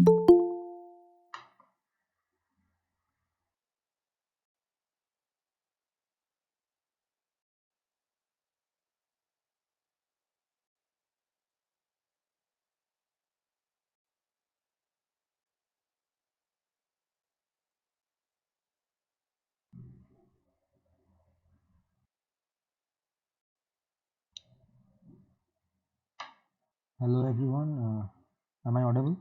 Hello everyone, am I audible?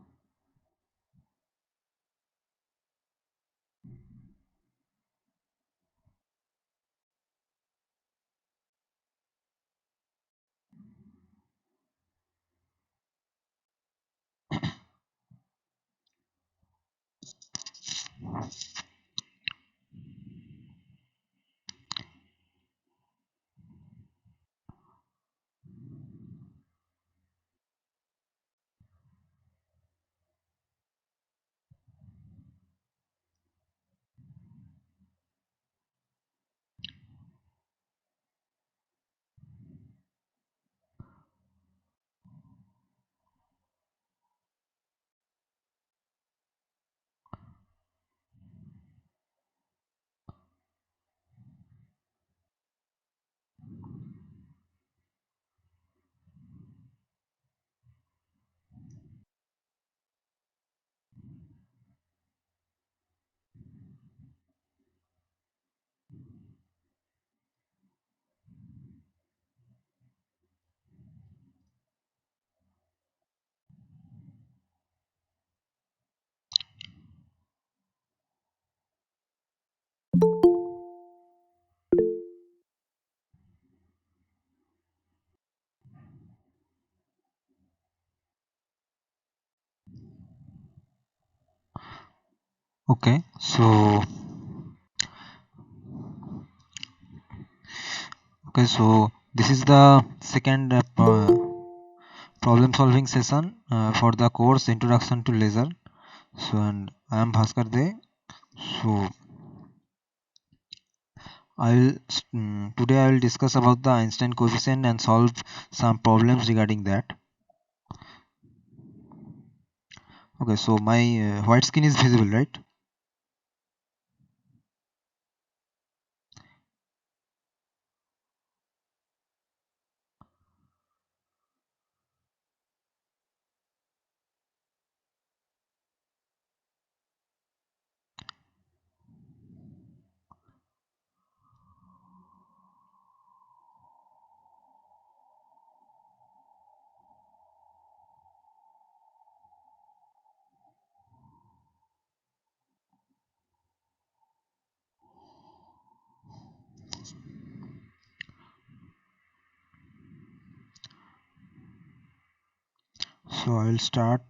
Okay, so this is the second problem solving session for the course Introduction to Laser. So, and I am Bhaskar De. So today I will discuss about the Einstein coefficient and solve some problems regarding that. Okay, so my white screen is visible, right? So I will start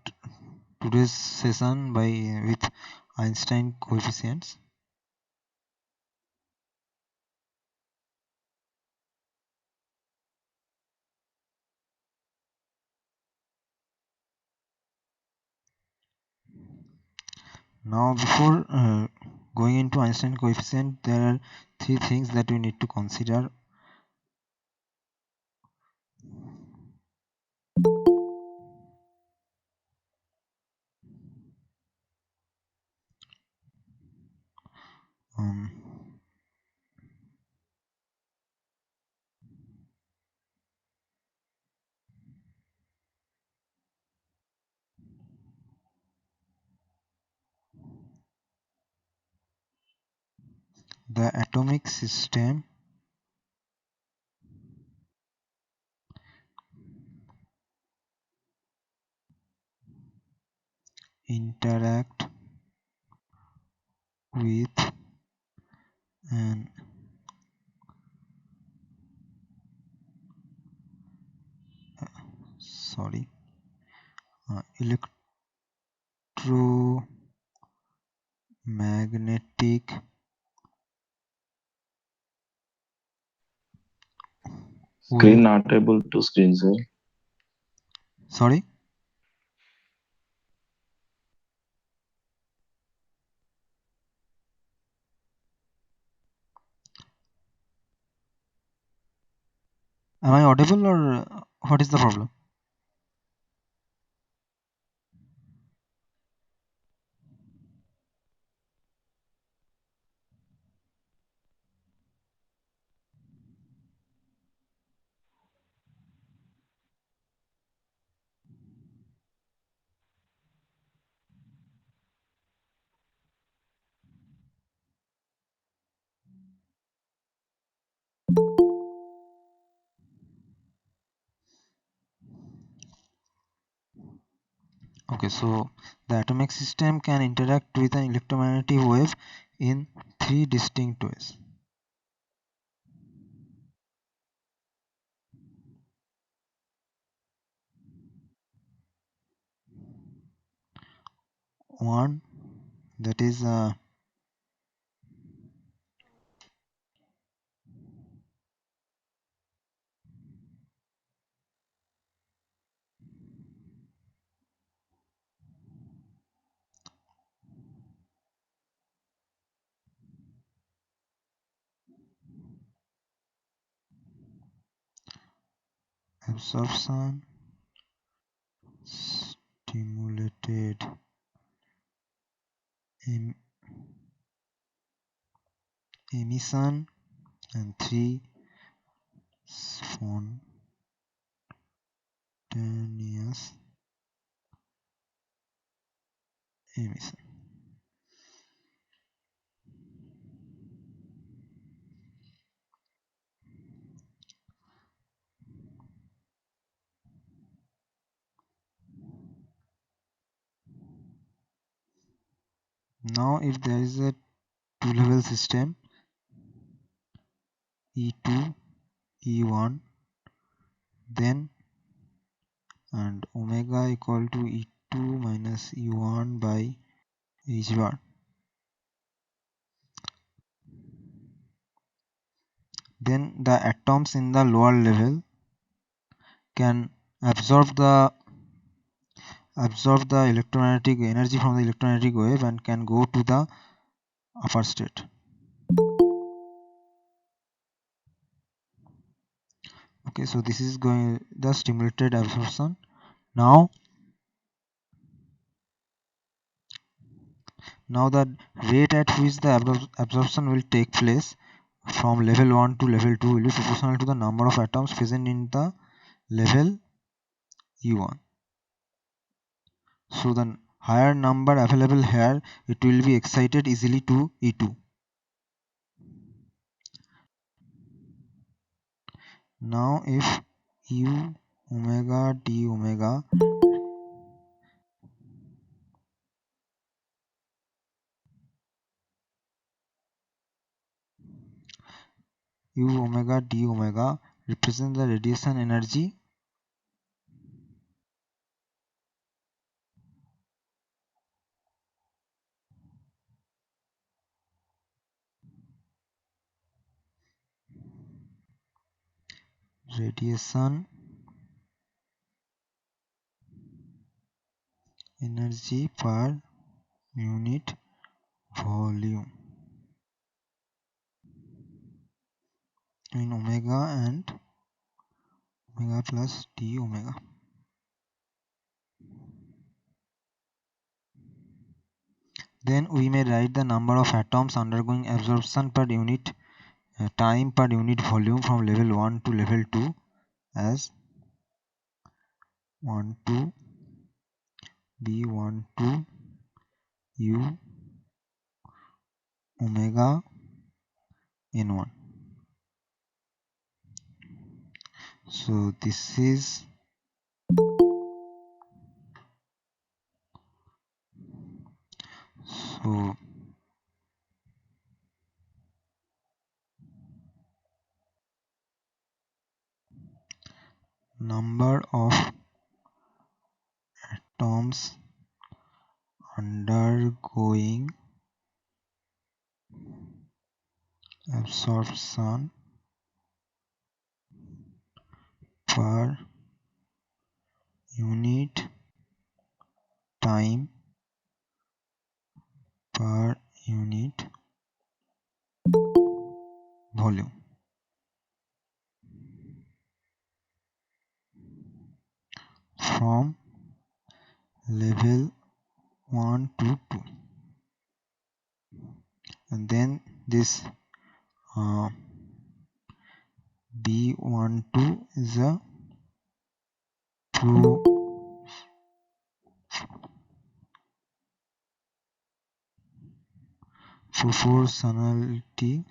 today's session with Einstein coefficients. Now before going into Einstein coefficient, there are three things that we need to consider. Um, the atomic system interact with an electromagnetic Screen wave. not able to screen share. Sorry, am I audible or what is the problem? Okay, so the atomic system can interact with an electromagnetic wave in three distinct ways. One, that is absorption stimulated em- emission, and three, spontaneous emission. Now if there is a two level system, E2, E1, then and omega equal to E2 minus E1 by H bar, then the atoms in the lower level can absorb the electromagnetic energy from the electromagnetic wave and can go to the upper state. Okay, so this is going the stimulated absorption. Now the rate at which the absorption will take place from level 1 to level 2 will be proportional to the number of atoms present in the level E1. So the higher number available here, it will be excited easily to E2. Now if U omega d omega U omega d omega represents the radiation energy radiation energy per unit volume in omega and omega plus d omega. Then we may write the number of atoms undergoing absorption per unit time per unit volume from level 1 to level 2 as 12 B12 U omega N1. So this is so number of atoms undergoing absorption per unit time per unit volume from level 1 to 2, and then this B12 is a proportionality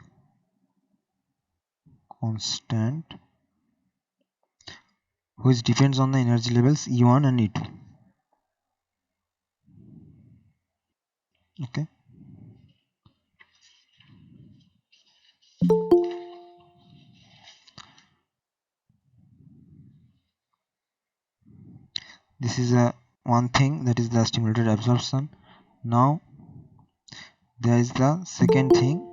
constant which depends on the energy levels E1 and E2. Okay. This is a one thing, that is the stimulated absorption. Now there is the second thing,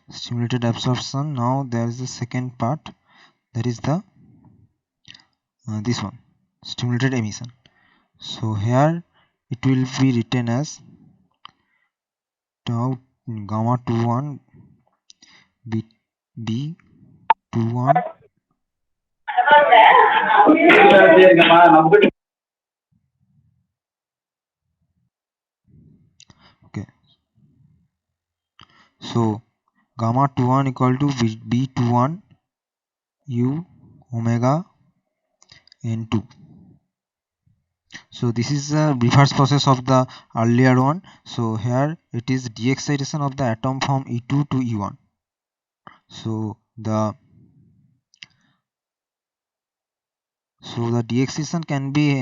stimulated absorption. Now there is the second part, that is the this one, stimulated emission. So here it will be written as tau gamma 21 b b 21. Okay, so gamma 21 equal to b21 u omega n2. So this is a reverse process of the earlier one. So here it is de-excitation of the atom from E2 to E1. So the de-excitation can be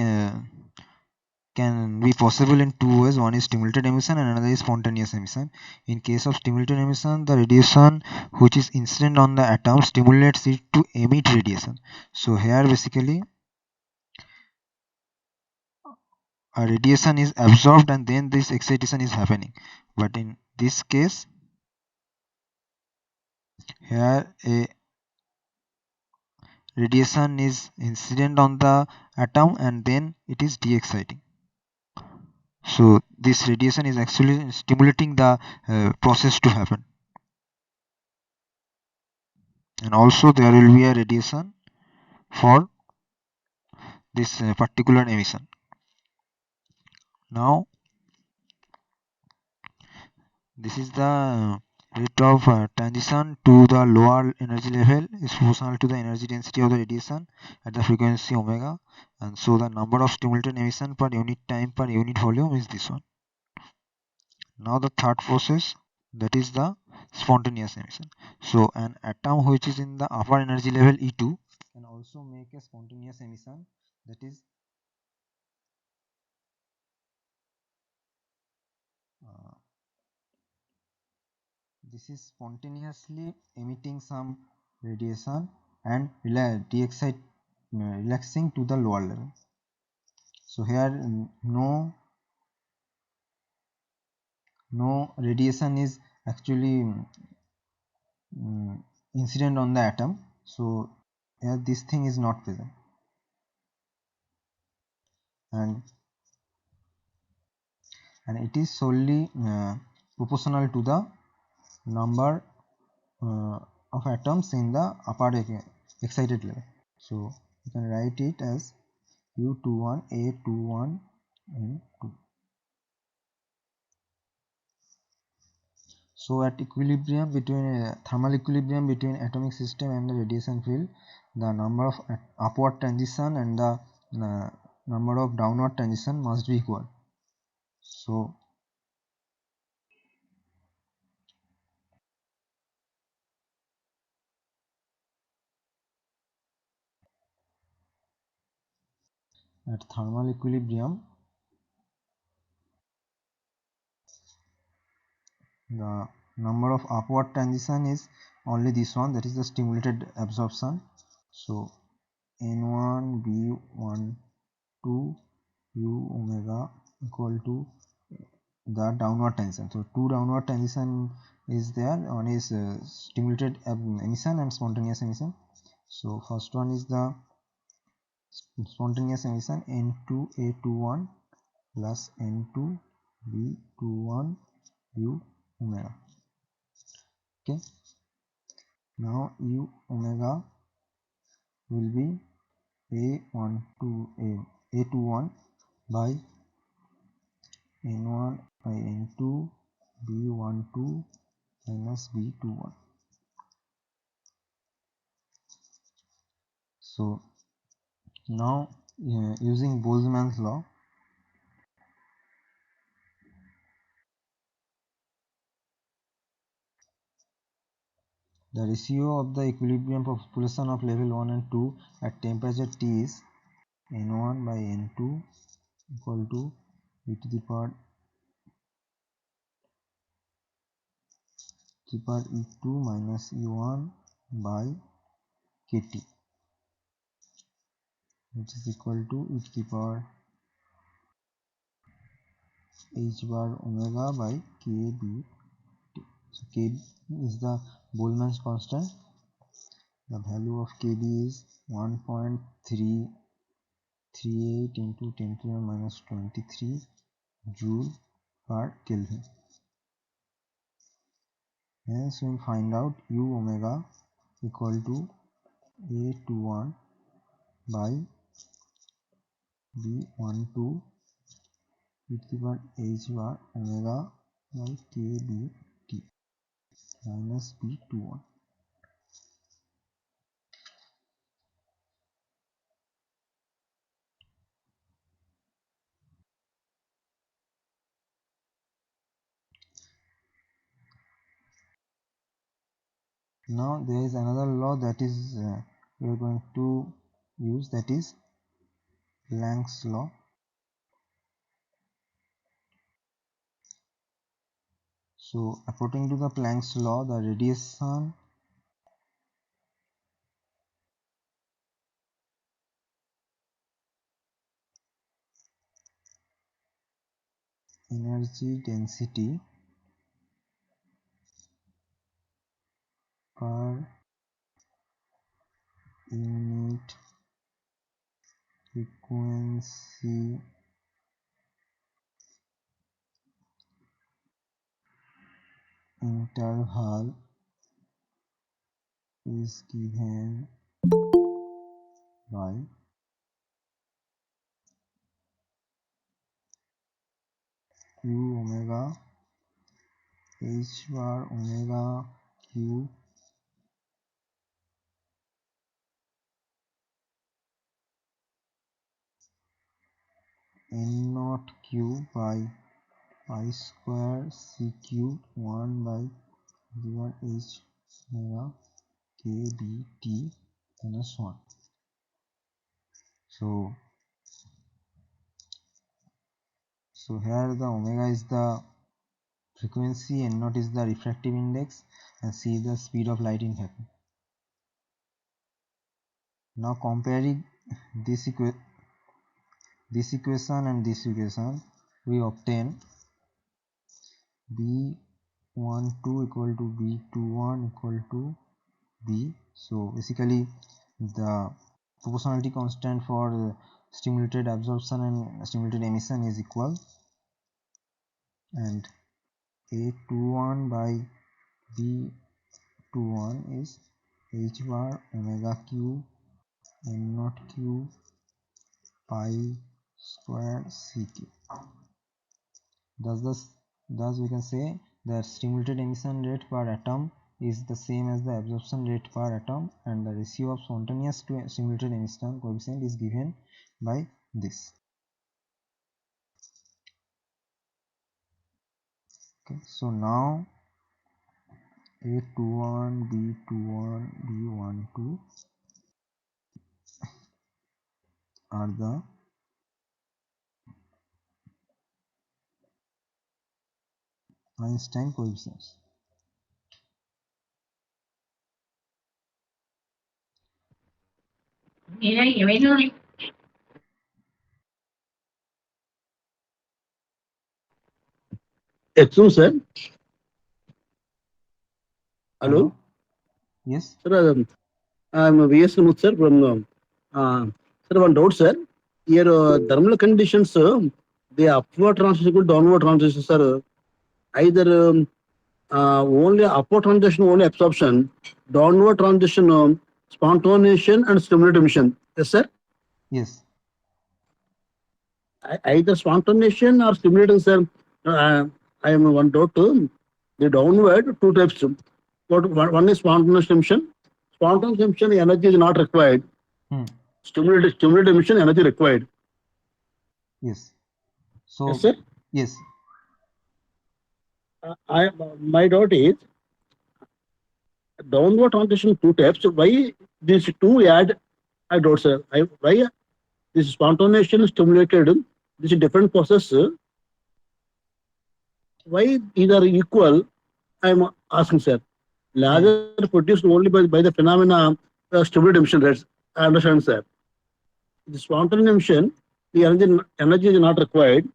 possible in two ways. One is stimulated emission and another is spontaneous emission. In case of stimulated emission, the radiation which is incident on the atom stimulates it to emit radiation. So here basically a radiation is absorbed and then this excitation is happening. But in this case, here a radiation is incident on the atom and then it is de-exciting. So this radiation is actually stimulating the process to happen. And also there will be a radiation for this particular emission. Now this is the rate of transition to the lower energy level is proportional to the energy density of the radiation at the frequency omega, and so the number of stimulated emission per unit time per unit volume is this one. Now the third process, that is the spontaneous emission. So an atom which is in the upper energy level E2 can also make a spontaneous emission, that is uh, this is spontaneously emitting some radiation and relaxing to the lower level. So here no radiation is actually incident on the atom. So here this thing is not present, and it is solely proportional to the number of atoms in the upper excited level. So you can write it as U21 A21 N2. So at equilibrium between thermal equilibrium between atomic system and the radiation field, the number of upward transition and the number of downward transition must be equal. So at thermal equilibrium, the number of upward transition is only this one, that is the stimulated absorption. So N1 B1 2 U omega equal to the downward transition. So two downward transition is there. One is stimulated emission and spontaneous emission. So first one is the spontaneous emission N2 A21 plus N2 B21 U omega. Okay. Now U omega will be A21 by N1 by N2 B12 minus B21. So now using Boltzmann's law, The ratio of the equilibrium population of level 1 and 2 at temperature T is N1 by N2 equal to e to the power E2 minus E1 by Kt, which is equal to e to the power h bar omega by kb. So kb is the Boltzmann's constant. The value of kb is 1.338 into 10 to the minus 23 joule per Kelvin. Hence we find out u omega equal to A21 by B12 e to the power h bar omega by kbt minus B21. Now there is another law that is we are going to use, that is Planck's law. So according to the Planck's law, the radiation energy density per unit frequency interval is given by u omega h bar omega q n naught q by pi square c cube 1 by h omega kbt minus 1. So here the omega is the frequency and naught is the refractive index and c is the speed of light in vacuum. Now comparing this equation and this equation, we obtain B12 equal to B21 equal to B. So basically the proportionality constant for stimulated absorption and stimulated emission is equal, and A21 by B21 is h bar omega q n naught q pi square c q. Thus we can say the stimulated emission rate per atom is the same as the absorption rate per atom, and the ratio of spontaneous to stimulated emission coefficient is given by this. Okay, so now A21, B21, B12 are the Einstein coefficients. Excuse sir. Hello. Yes. Sir, I'm V.S. Ramuth sir from. Sir, one doubt sir. Here thermal conditions, the upward transition to downward transition, sir. Either only upward transition, only absorption, downward transition, spontaneation and stimulated emission. Yes, sir. Yes. Either spontaneation or stimulating, sir. I am one doubt. The downward two types. One is spontaneous emission. Spontaneous emission energy is not required. Stimulated emission energy required. Yes. So yes, sir. Yes. My doubt is downward transition two types. So why these two add? I don't sir. Why this spontaneous stimulated? This is different process. Why either equal? I'm asking sir. Laser produced only by the phenomena stimulated emission rates. I understand sir. The spontaneous emission, the energy is not required.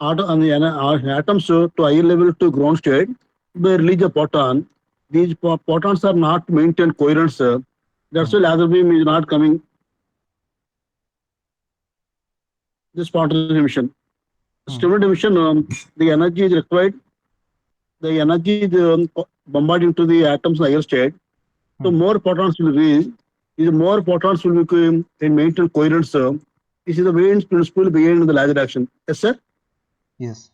Atoms to higher level to ground state, they release a photon. These photons are not maintained coherent, sir. That's why laser beam is not coming. The spontaneous emission. Stimulated emission, the energy is required. The energy is bombarded into the atoms in higher state. So more photons will release. These more photons will become and maintain coherence. This is the main principle behind the laser action. Yes, sir. Yes.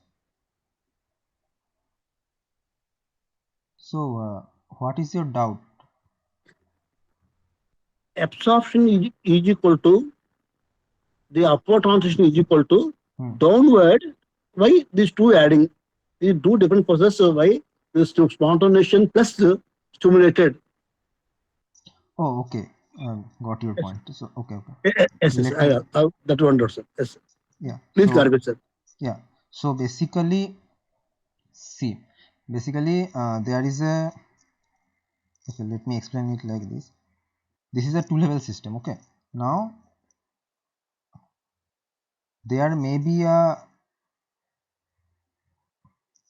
So, what is your doubt? Absorption is equal to the upward transition is equal to downward. Why these two adding? These two different processes. So why this spontaneous plus stimulated? Oh, okay. Got your Yes, point. So, okay. yes, yes. Let me. That one, sir. Yes, Yeah. please So, clarify, sir. yeah. So basically, see, there is a. Okay, let me explain it like this. This is a two-level system. Okay. Now there may be a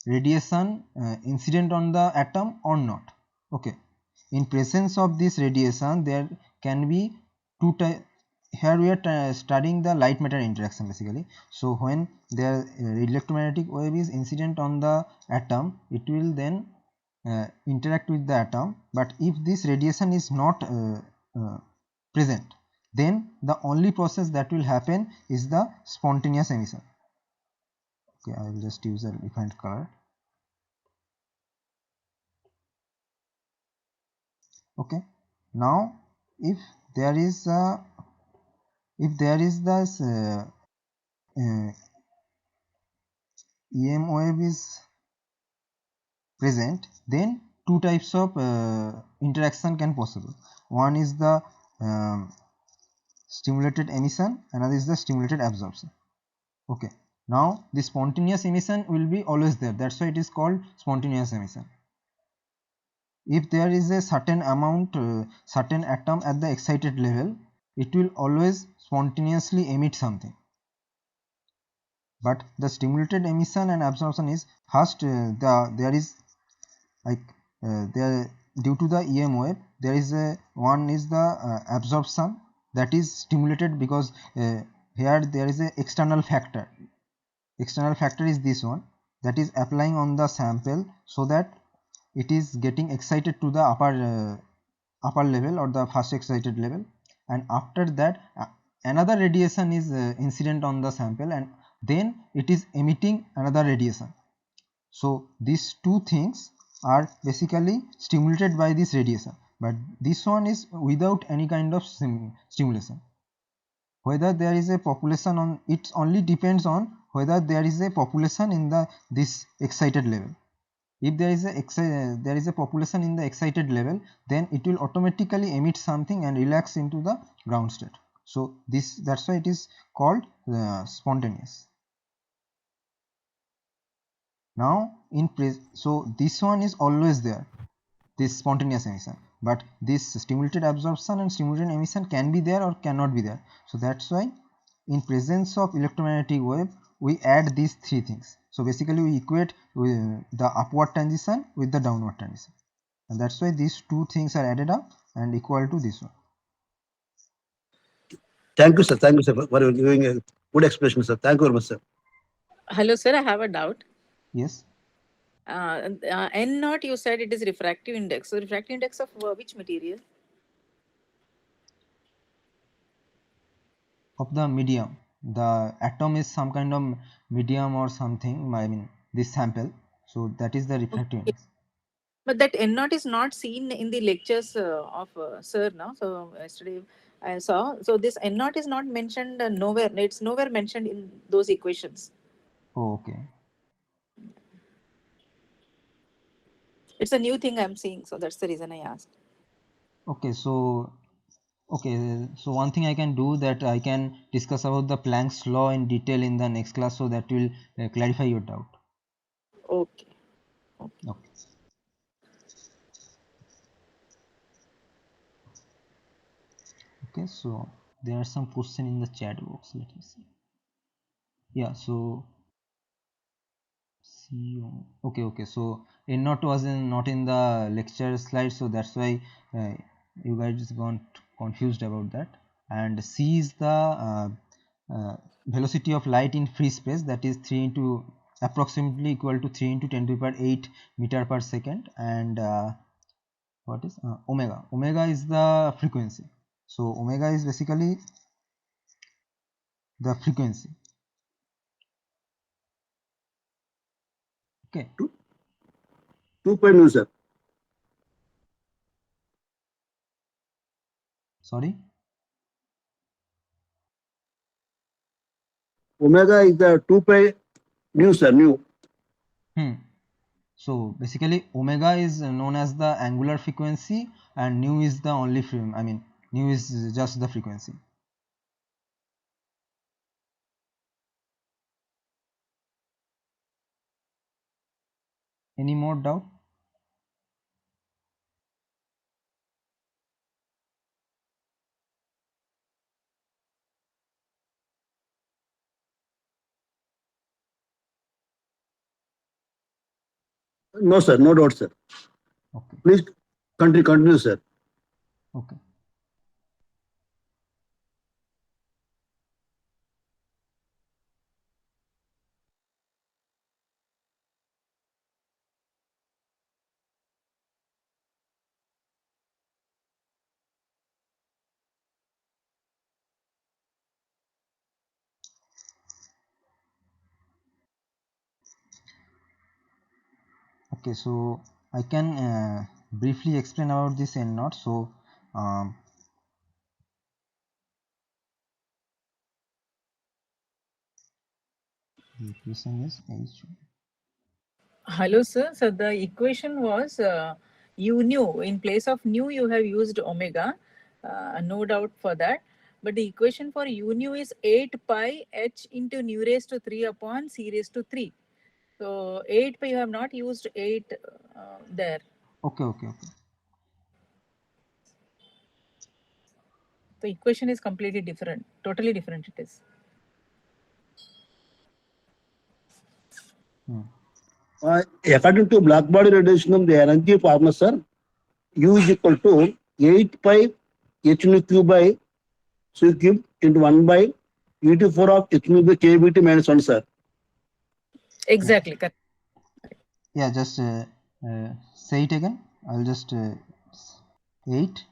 radiation incident on the atom or not. Okay. In presence of this radiation, there can be two types. Here we are studying the light matter interaction basically. So when the electromagnetic wave is incident on the atom, it will then interact with the atom. But if this radiation is not present, then the only process that will happen is the spontaneous emission. Okay, I will just use a different color. Okay, now if there is this EM wave is present, then two types of interaction can possible. One is the stimulated emission, another is the stimulated absorption. Okay, now the spontaneous emission will be always there, that's why it is called spontaneous emission. If there is a certain amount certain atom at the excited level, it will always spontaneously emit something. But the stimulated emission and absorption is first there is like there due to the EM wave there is a one is the absorption that is stimulated because here there is a external factor. External factor is this one that is applying on the sample so that it is getting excited to the upper level or the first excited level, and after that another radiation is incident on the sample and then it is emitting another radiation. So these two things are basically stimulated by this radiation, but this one is without any kind of stimulation. Whether there is a population on it only depends on whether there is a population in the this excited level. If there is a population in the excited level, then it will automatically emit something and relax into the ground state. So that's why it is called spontaneous. Now so this one is always there, this spontaneous emission, but this stimulated absorption and stimulated emission can be there or cannot be there. So that's why in presence of electromagnetic wave we add these three things. So basically we equate the upward transition with the downward transition, and that's why these two things are added up and equal to this one. Thank you, sir. Thank you, sir, for giving a good explanation, sir. Thank you very much, sir. Hello, sir. I have a doubt. Yes, N naught, you said it is refractive index. So, refractive index of which material? of the medium. The atom is some kind of medium or something, I mean this sample, so that is the refractive Okay. index. But that N naught is not seen in the lectures of sir, no? So, yesterday I saw. So, this N naught is not mentioned nowhere. It's nowhere mentioned in those equations. Oh, okay. It's a new thing I'm seeing. So, that's the reason I asked. Okay, so one thing I can do that I can discuss about the Planck's law in detail in the next class, so that will clarify your doubt. Okay. Okay. Okay, so there are some questions in the chat box. Let me see. Yeah, so okay, so N0 was not in the lecture slide, so that's why you guys got confused about that. And C is the velocity of light in free space, that is 3 into approximately equal to 3 into 10 to the power 8 meter per second. And what is omega is the frequency. So omega is basically the frequency. Okay, 2 pi nu, sir. sorry. Omega is the 2 pi nu, sir, nu. So basically omega is known as the angular frequency, and nu is the only nu is just the frequency. Any more doubt? No, sir, no doubt, sir. Okay, Please continue, sir. okay. Okay, so I can briefly explain about this N0. So the equation is H. Hello, sir. So the equation was u nu. In place of nu, you have used omega. No doubt for that. But the equation for u nu is 8 pi h into nu raised to 3 upon c raised to 3. So 8 pi, you have not used 8 there. Okay. The equation is completely different. Totally different it is. According to black body radiation of the energy formula, sir, U is equal to 8 pi h nu cube by c cube into 1 by e to 4 of h nu by kbt minus 1, sir. Exactly. Correct. Yeah, just say it again. I'll just 8.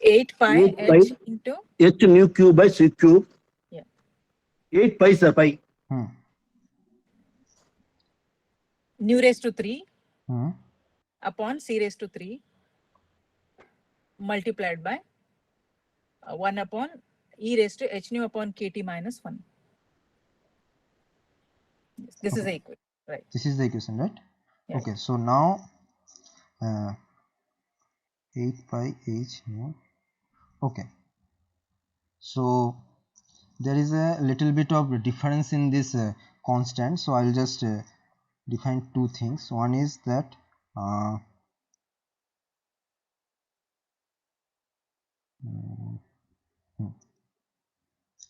8 pi 8 pi h into, h nu cube by c cube. yeah, 8 pi, sir, pi. nu raised to 3 Hmm. upon c raised to 3 multiplied by 1 upon e raised to h nu upon kt minus 1. Yes, this is the equation, right? This is the equation, right? Yeah. Okay, so now 8 pi h nu. Okay, so there is a little bit of difference in this constant, so I'll just define two things. One is that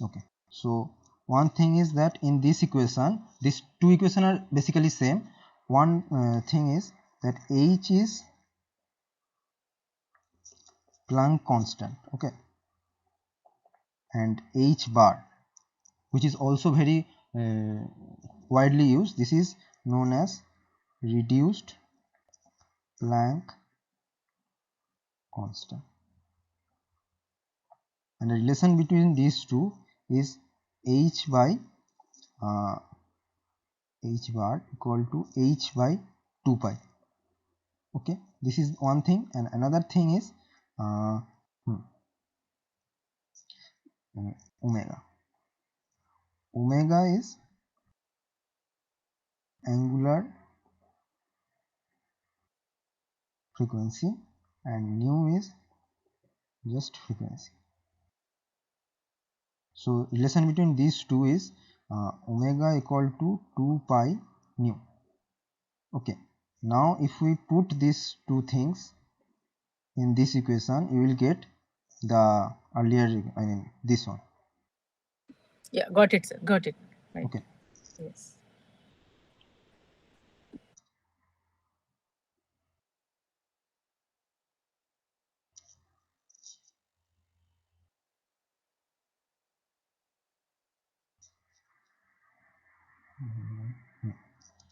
okay, so one thing is that in this equation, these two equations are basically same. One thing is that h is Planck constant, okay, and h bar, which is also very widely used, this is known as reduced Planck constant, and the relation between these two is h by h bar equal to h by 2 pi. Okay, this is one thing, and another thing is uh, hmm, omega is angular frequency and nu is just frequency. So relation between these two is omega equal to 2 pi nu. Okay, now if we put these two things in this equation, you will get the earlier, I mean this one. Yeah, got it, sir. Got it. Right. Okay. Yes.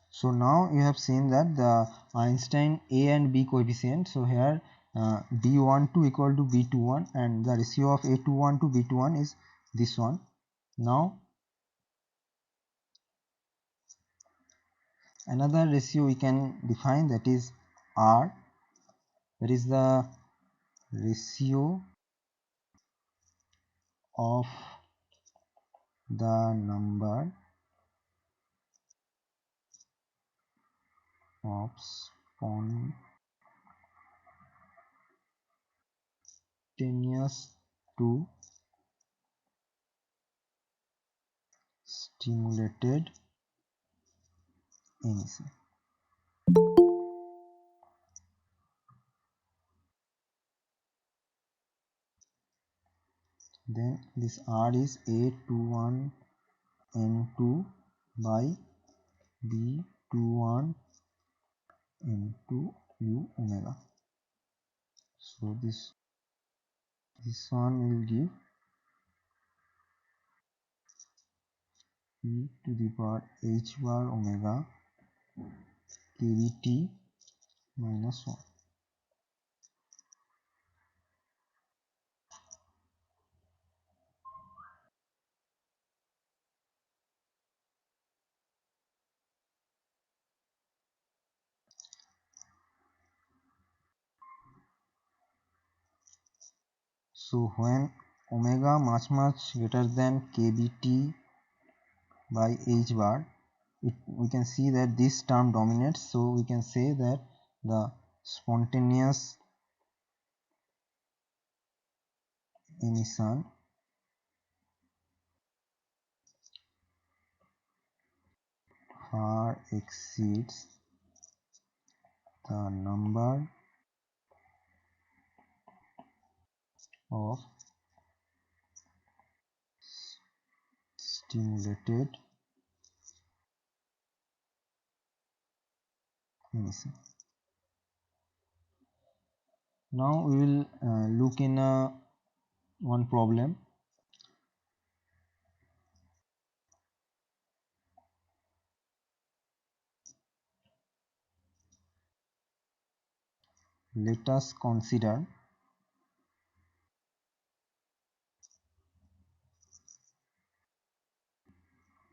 So now you have seen that the Einstein A and B coefficient. So here B12 equal to B21 and the ratio of A21 to B21 is this one. Now another ratio we can define, that is R, that is the ratio of the number of spontaneous to stimulated emission. Then this R is A21 N2 by B21 N2 U omega. So this one will give e to the power h bar omega kBt minus 1. So when omega much greater than kBt by h bar, we can see that this term dominates. So we can say that the spontaneous emission far exceeds the number of stimulated emission. Now we will look in one problem. Let us consider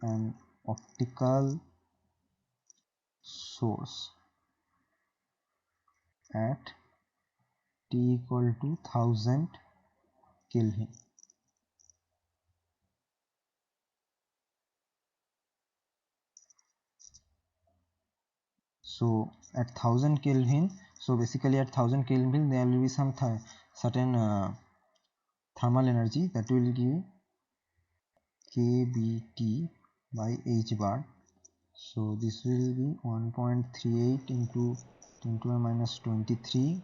an optical source at T equal to 1000 Kelvin. So at 1000 Kelvin, so basically at 1000 Kelvin there will be some certain thermal energy that will give kBt by h bar. So this will be 1.38 into 10 to the minus 23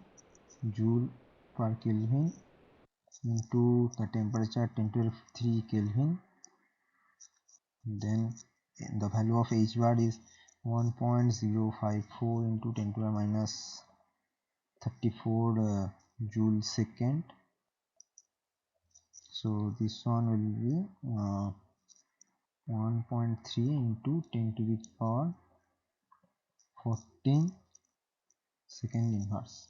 joule per Kelvin into the temperature 10 to the 3 Kelvin. Then the value of h bar is 1.054 into 10 to the minus 34 joule second. So this one will be 1.3 into 10 to the power 14 second inverse.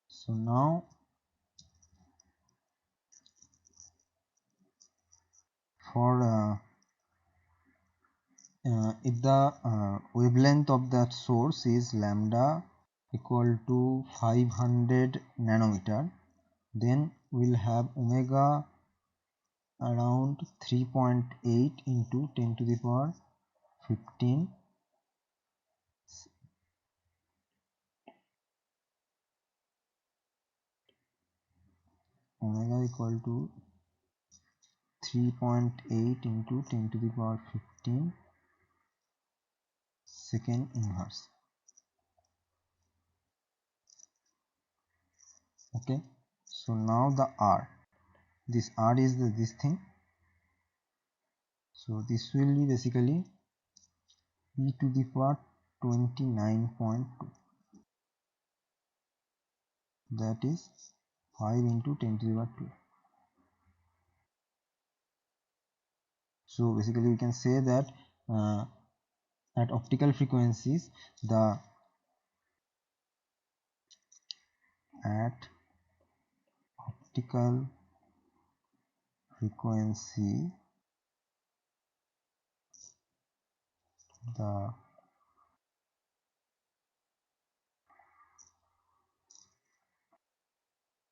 So now for if the wavelength of that source is lambda equal to 500 nanometer, then we'll have omega around 3.8 into 10 to the power 15 omega equal to 3.8 into 10 to the power 15 second inverse. Okay, so now the r, this r is this thing, so this will be basically e to the power 29.2, that is 5 into 10 to the power 2. So basically we can say that at optical frequencies, the at optical frequency, the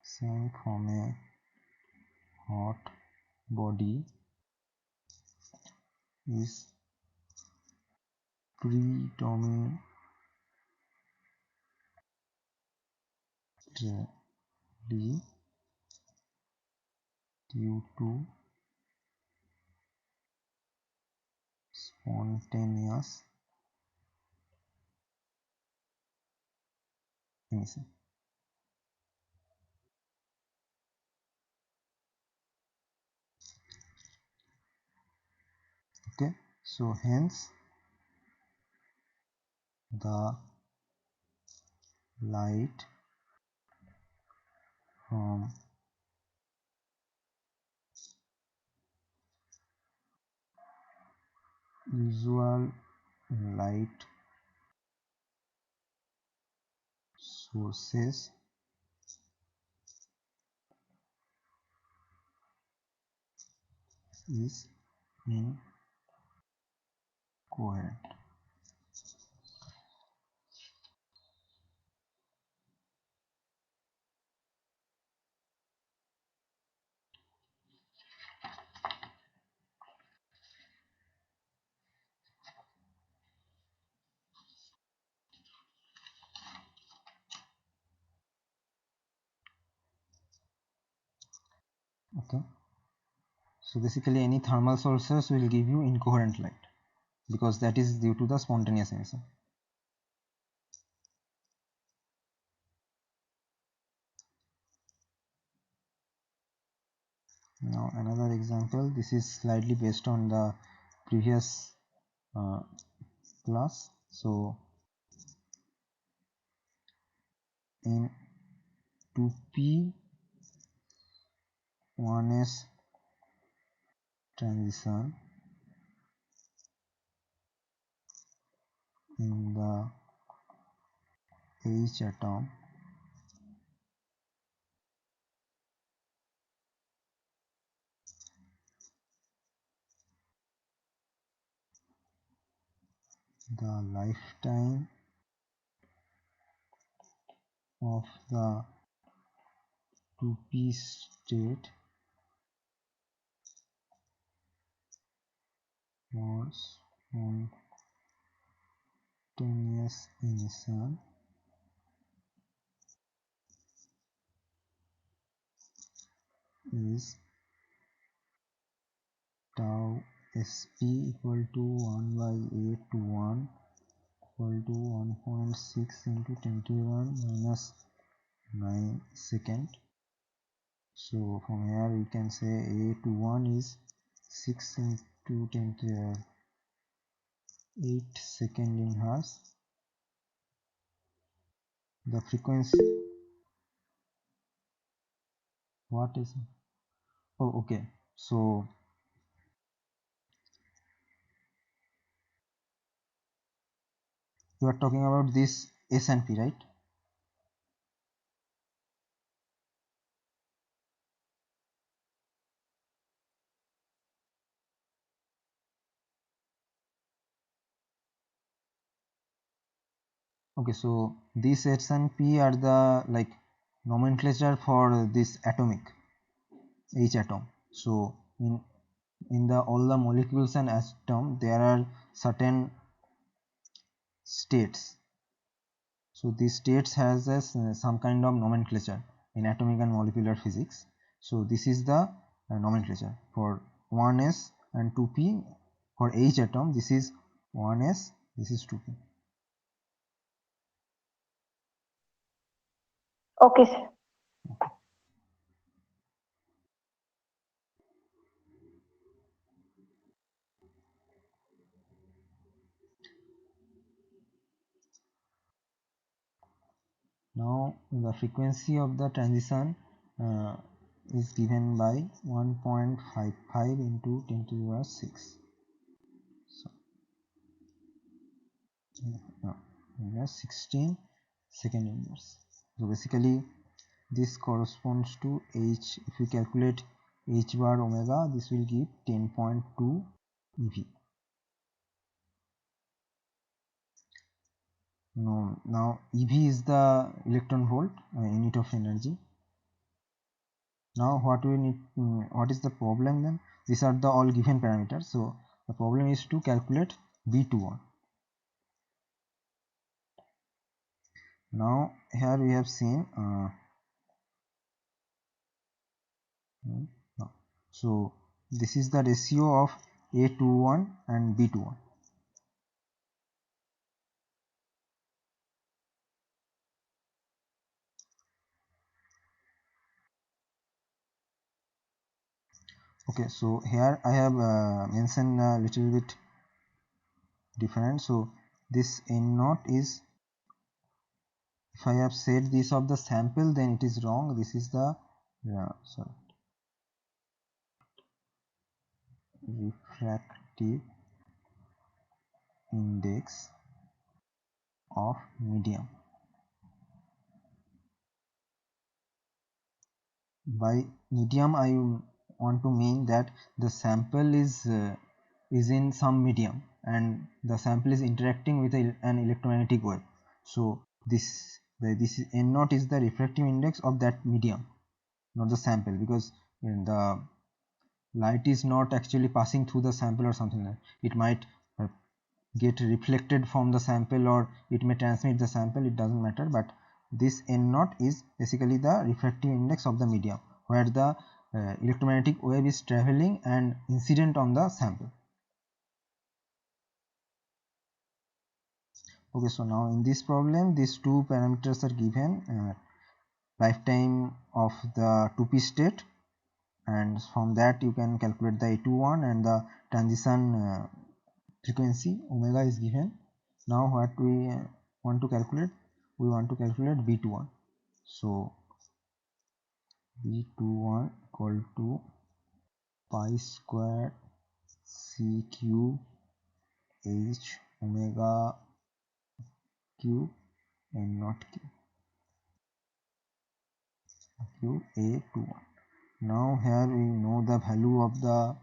sound from a hot body is predominantly due to spontaneous emission. Okay, so hence the light from usual light sources is incoherent. Okay, so basically any thermal sources will give you incoherent light because that is due to the spontaneous emission. Now another example, this is slightly based on the previous class. So in 2p 1s transition in the H atom, the lifetime of the 2p state was spontaneous emission is tau sp equal to 1 by 8 to 1 equal to 1.6 into 10 to the 1 minus 9 second. So from here we can say a to 1 is 6 into 10 to the 8 second inverse. The frequency, what is it? Oh, okay, so you are talking about this S and P, right? Okay, so these S and P are the like nomenclature for this atomic H atom. So in the all the molecules and atom there are certain states. So these states has some kind of nomenclature in atomic and molecular physics. So this is the nomenclature for 1s and 2p. For H atom this is 1s, this is 2p. Okay, sir. Now the frequency of the transition is given by 1.55 into 10 to the power 6. So no, 16 second inverse. So basically this corresponds to H. If we calculate H bar omega, this will give 10.2 eV. Now eV is the electron volt, unit of energy. Now what we need, what is the problem then? These are the all given parameters. So the problem is to calculate B21. Now here we have seen so this is the ratio of A21 and B21. Okay, so here I have mentioned a little bit different. So this N0 is, if I have said this of the sample, then it is wrong. This is the refractive index of medium. By medium I want to mean that the sample is in some medium and the sample is interacting with an electromagnetic wave. So this is N0 is the refractive index of that medium, not the sample, because the light is not actually passing through the sample or something like that. It might get reflected from the sample or it may transmit the sample, it doesn't matter, but this N0 is basically the refractive index of the medium where the electromagnetic wave is traveling and incident on the sample. Okay, so now in this problem these two parameters are given, lifetime of the 2p state, and from that you can calculate the A21 and the transition frequency omega is given. Now what we want to calculate, we want to calculate B21. So B21 equal to pi square C cube H omega cube and not cube A21. Now here we know the value of the,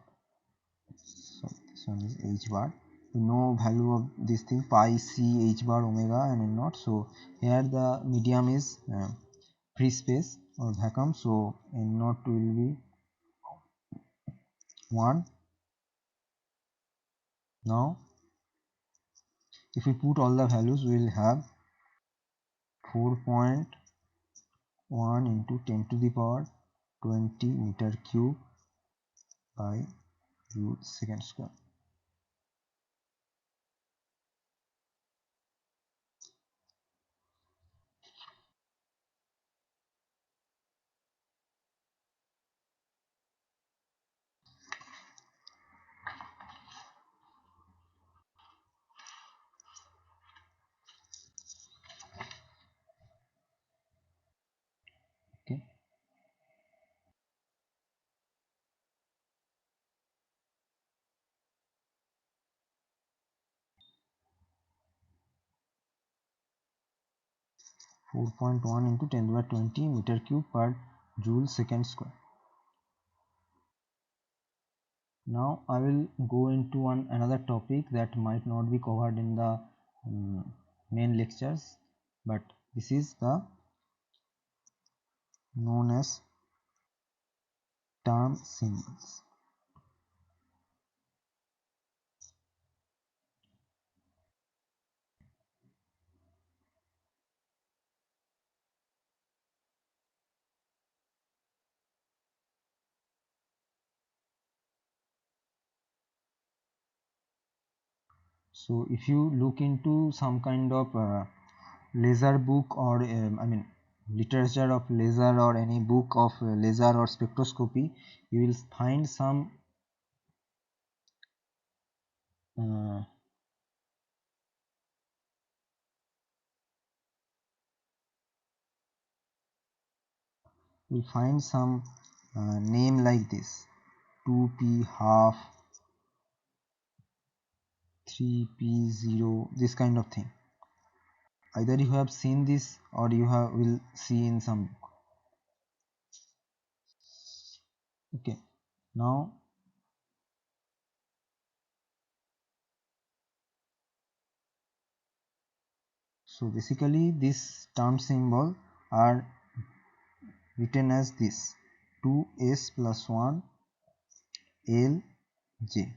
so this one is H bar. We know value of this thing pi C H bar omega and not. So here the medium is free space or vacuum, so N0 will be 1. Now if we put all the values, we will have 4.1 into 10 to the power 20 meter cube by joule second square. Okay. 4.1 into 10 to the power 20 meter cube per joule second square. Now I will go into another topic that might not be covered in the main lectures, but this is the known as term symbols. So if you look into some kind of laser book or literature of laser or any book of laser or spectroscopy, you will find some uh, name like this: 2p half, 3p0, this kind of thing. Either you have seen this or you will see in some book. Okay, now so basically this term symbol are written as this: 2s plus 1 lj.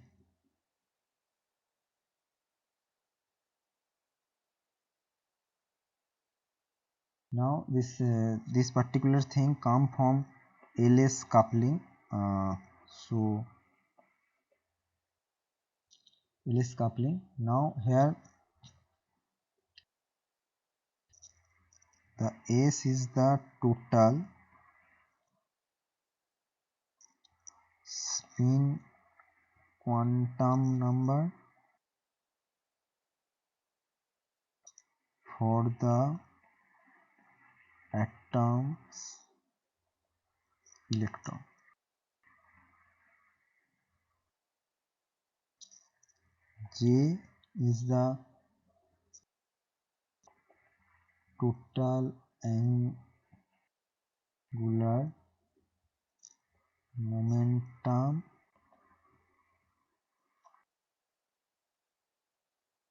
Now this particular thing come from ls coupling. So ls coupling. Now here the s is the total spin quantum number for the atom's electron. J is the total angular momentum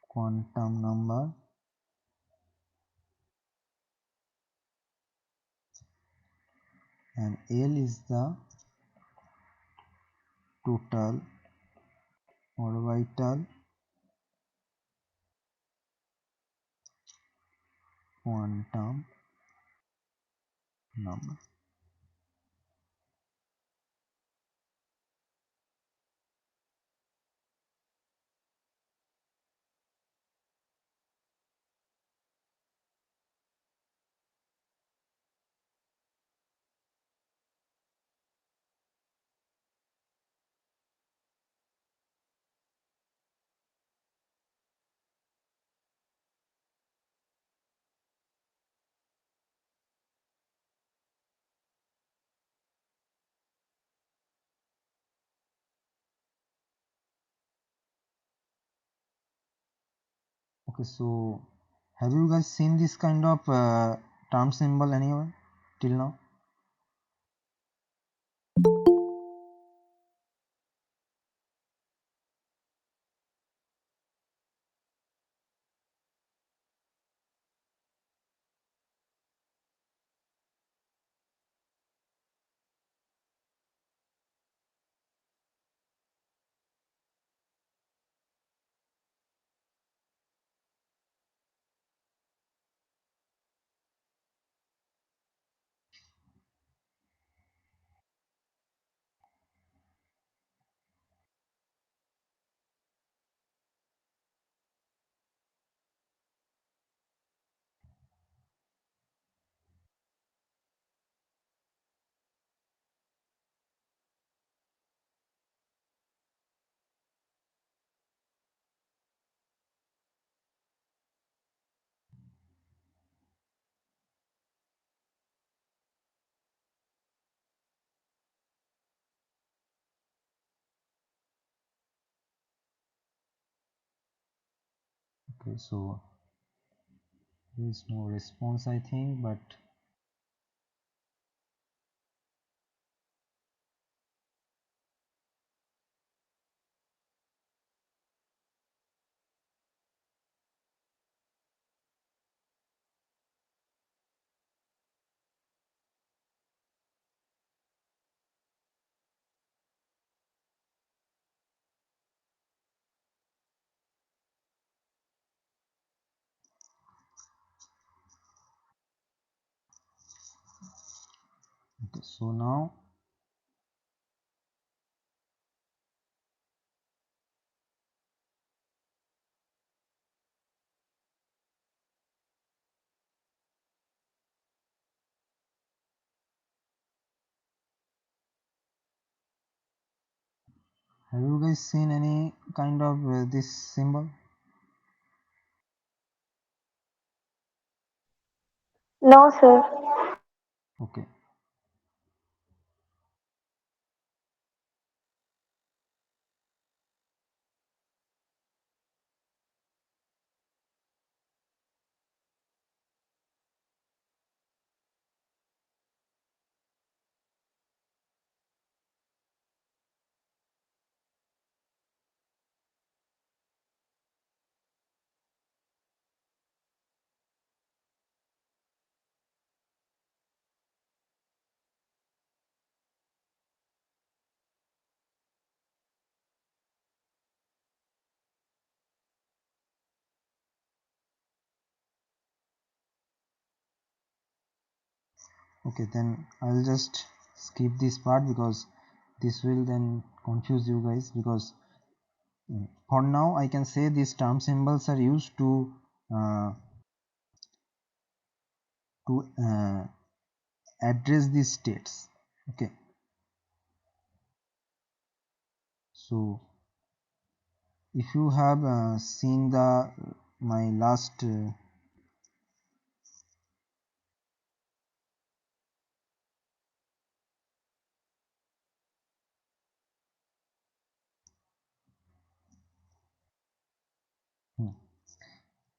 quantum number, and L is the total orbital quantum number. Okay, so have you guys seen this kind of term symbol anywhere till now? Okay, so there is no response, I think, but So now have you guys seen any kind of this symbol? No, sir. Okay. Okay, then I'll just skip this part because this will then confuse you guys, because for now I can say these term symbols are used to uh, address these states. Okay, so if you have seen the my last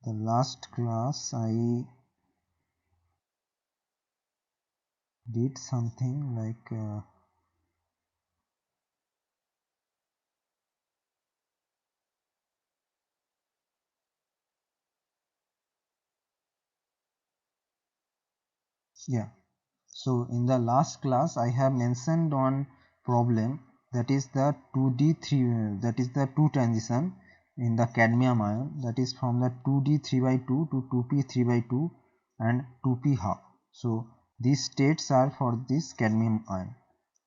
the last class, I did something like yeah. So in the last class I have mentioned one problem, that is the 2D3, that is the 2 transition in the cadmium ion, that is from the 2D 3 by 2 to 2P 3 by 2 and 2P half. So these states are for this cadmium ion.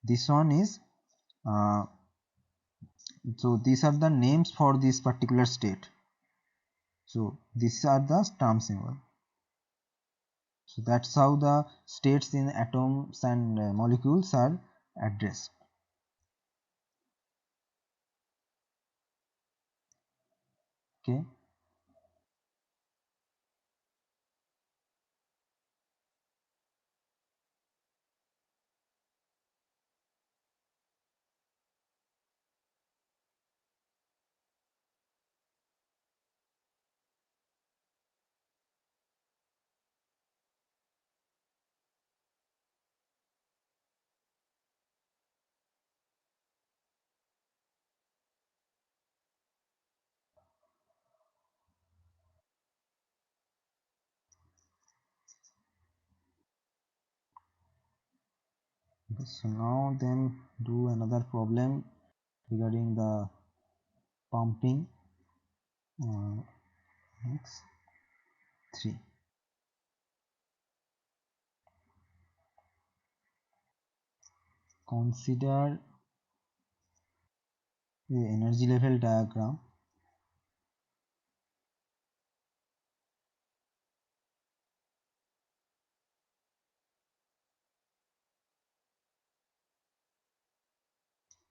This one is so these are the names for this particular state. So these are the term symbol. So that's how the states in atoms and molecules are addressed. Okay. So now then do another problem regarding the pumping. Next 3. Consider the energy level diagram.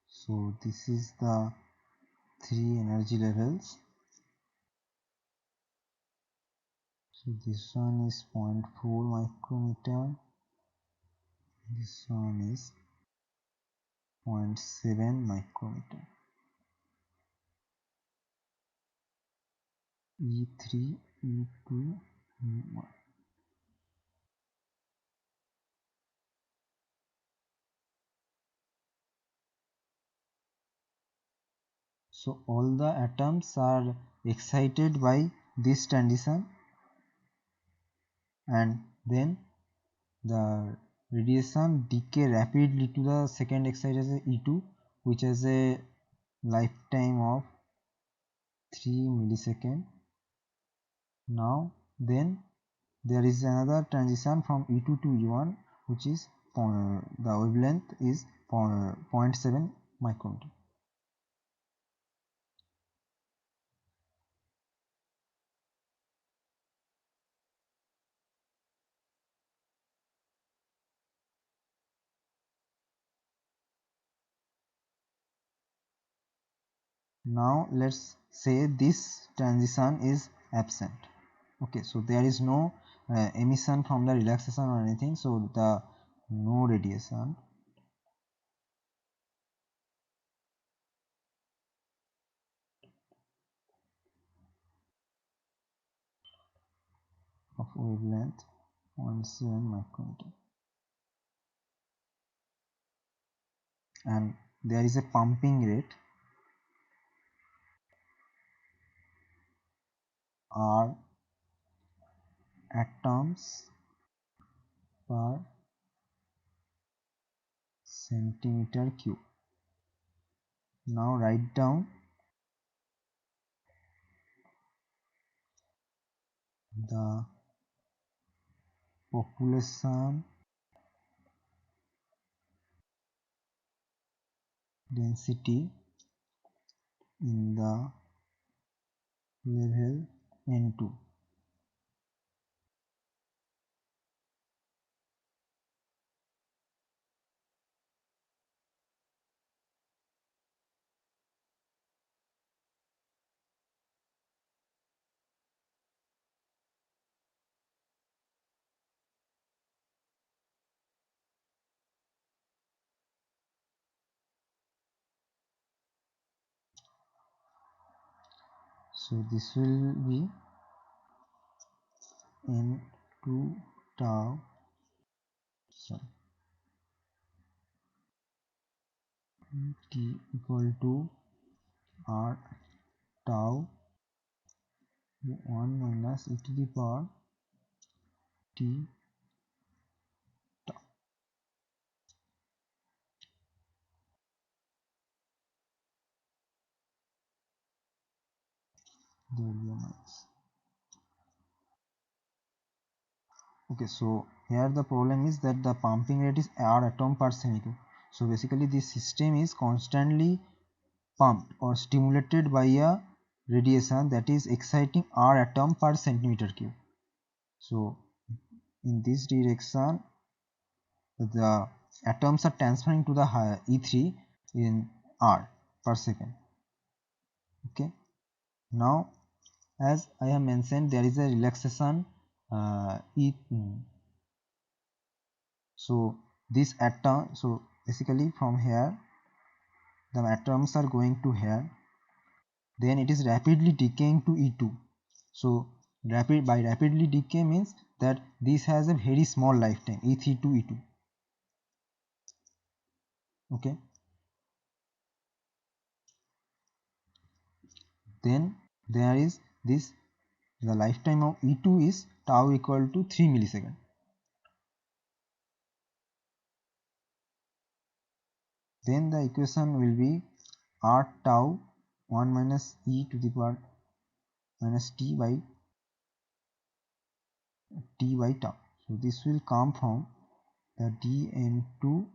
So this is the 3 energy levels. So this one is 0.4 micrometer, this one is 0.7 micrometer. E3, E2, E1. So all the atoms are excited by this transition, and then the radiation decay rapidly to the second excitation E2, which has a lifetime of 3 millisecond. Now then there is another transition from E2 to E1, which is the wavelength is 0.7 micrometer. Now let's say this transition is absent. Okay, so there is no emission from the relaxation or anything, so the no radiation. Of wavelength 0.7 micrometer, and there is a pumping rate R atoms per centimeter cube. Now write down the population density in the level N2. So this will be N2 tau, sorry, T equal to R tau 1 minus e to the power T tau. There will be a minus. Okay, so here the problem is that the pumping rate is R atom per centimeter. So basically this system is constantly pumped or stimulated by a radiation that is exciting R atom per centimeter cube. So in this direction the atoms are transferring to the E3 in R per second. Okay, now as I have mentioned, there is a relaxation so this atom, so basically from here the atoms are going to here, then it is rapidly decaying to E2. So rapidly decay means that this has a very small lifetime, E3 to E2. Okay, then there is this, the lifetime of E2 is tau equal to 3 millisecond. Then the equation will be R tau 1 minus e to the power minus t by tau. So this will come from the dn2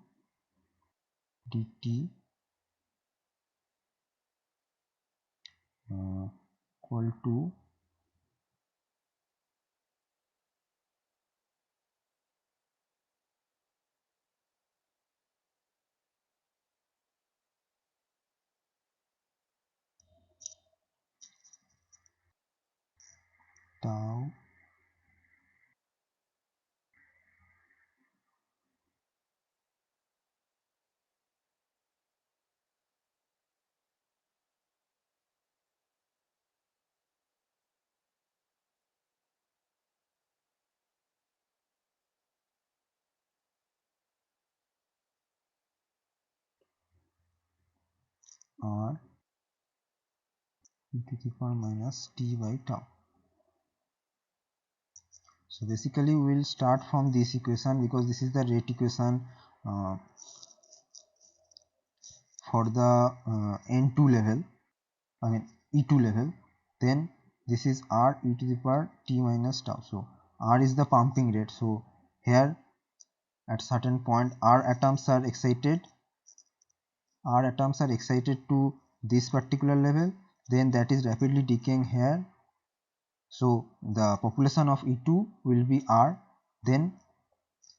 dt equal to tau r e to the power minus t by tau. So basically we will start from this equation because this is the rate equation for the n2 level, I mean e2 level. Then this is r e to the power t minus tau. So r is the pumping rate. So here at certain point r atoms are excited to this particular level, then that is rapidly decaying here. So the population of E2 will be R, then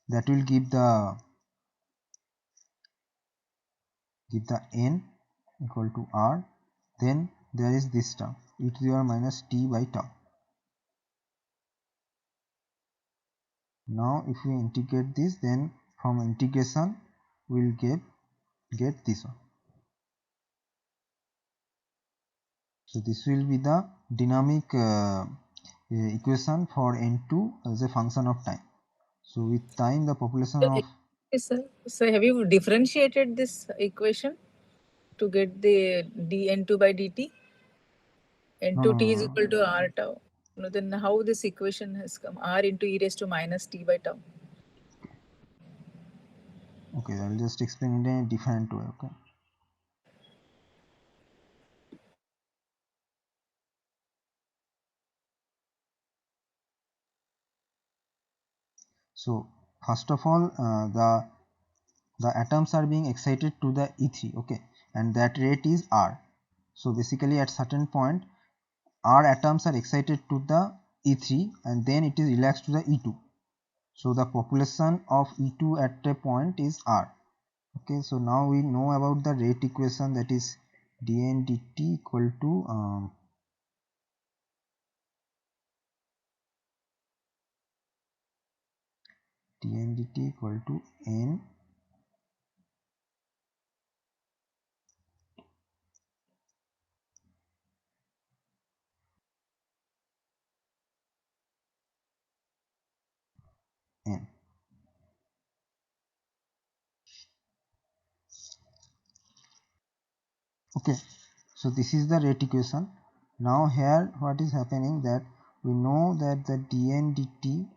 that will give the N equal to R. Then there is this term e to the power minus t by tau. Now if we integrate this, then from integration we will get this one. So this will be the dynamic equation for N2 as a function of time. So with time the population of Yes, sir. So have you differentiated this equation to get the dn2 by dt? no N2 no t no, is no. equal to r tau. No, then how this equation has come? R into e raised to minus t by tau. Okay, I'll just explain it in a different way. Okay. So first of all, the atoms are being excited to the E3, okay, and that rate is R. So basically at certain point R atoms are excited to the E3 and then it is relaxed to the E2. So the population of E2 at a point is R. Okay, so now we know about the rate equation, that is dn dt equal to dn dt equal to n n. Okay, so this is the rate equation. Now here what is happening, that we know that the dn dt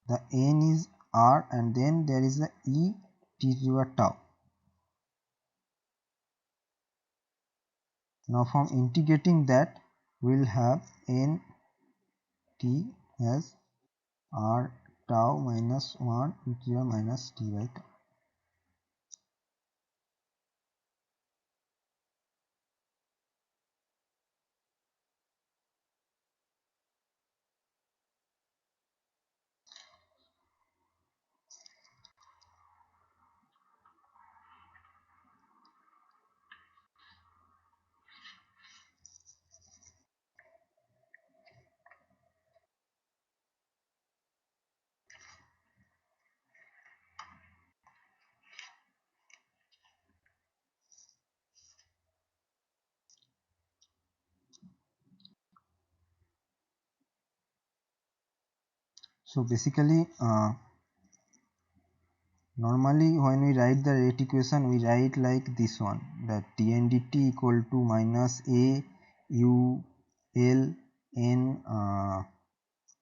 the n is r and then there is the e t to the power tau. Now from integrating that we'll have n t as r tau minus 1 e to the power minus t by tau. So basically normally when we write the rate equation we write like this one, that dn dt equal to minus a u l n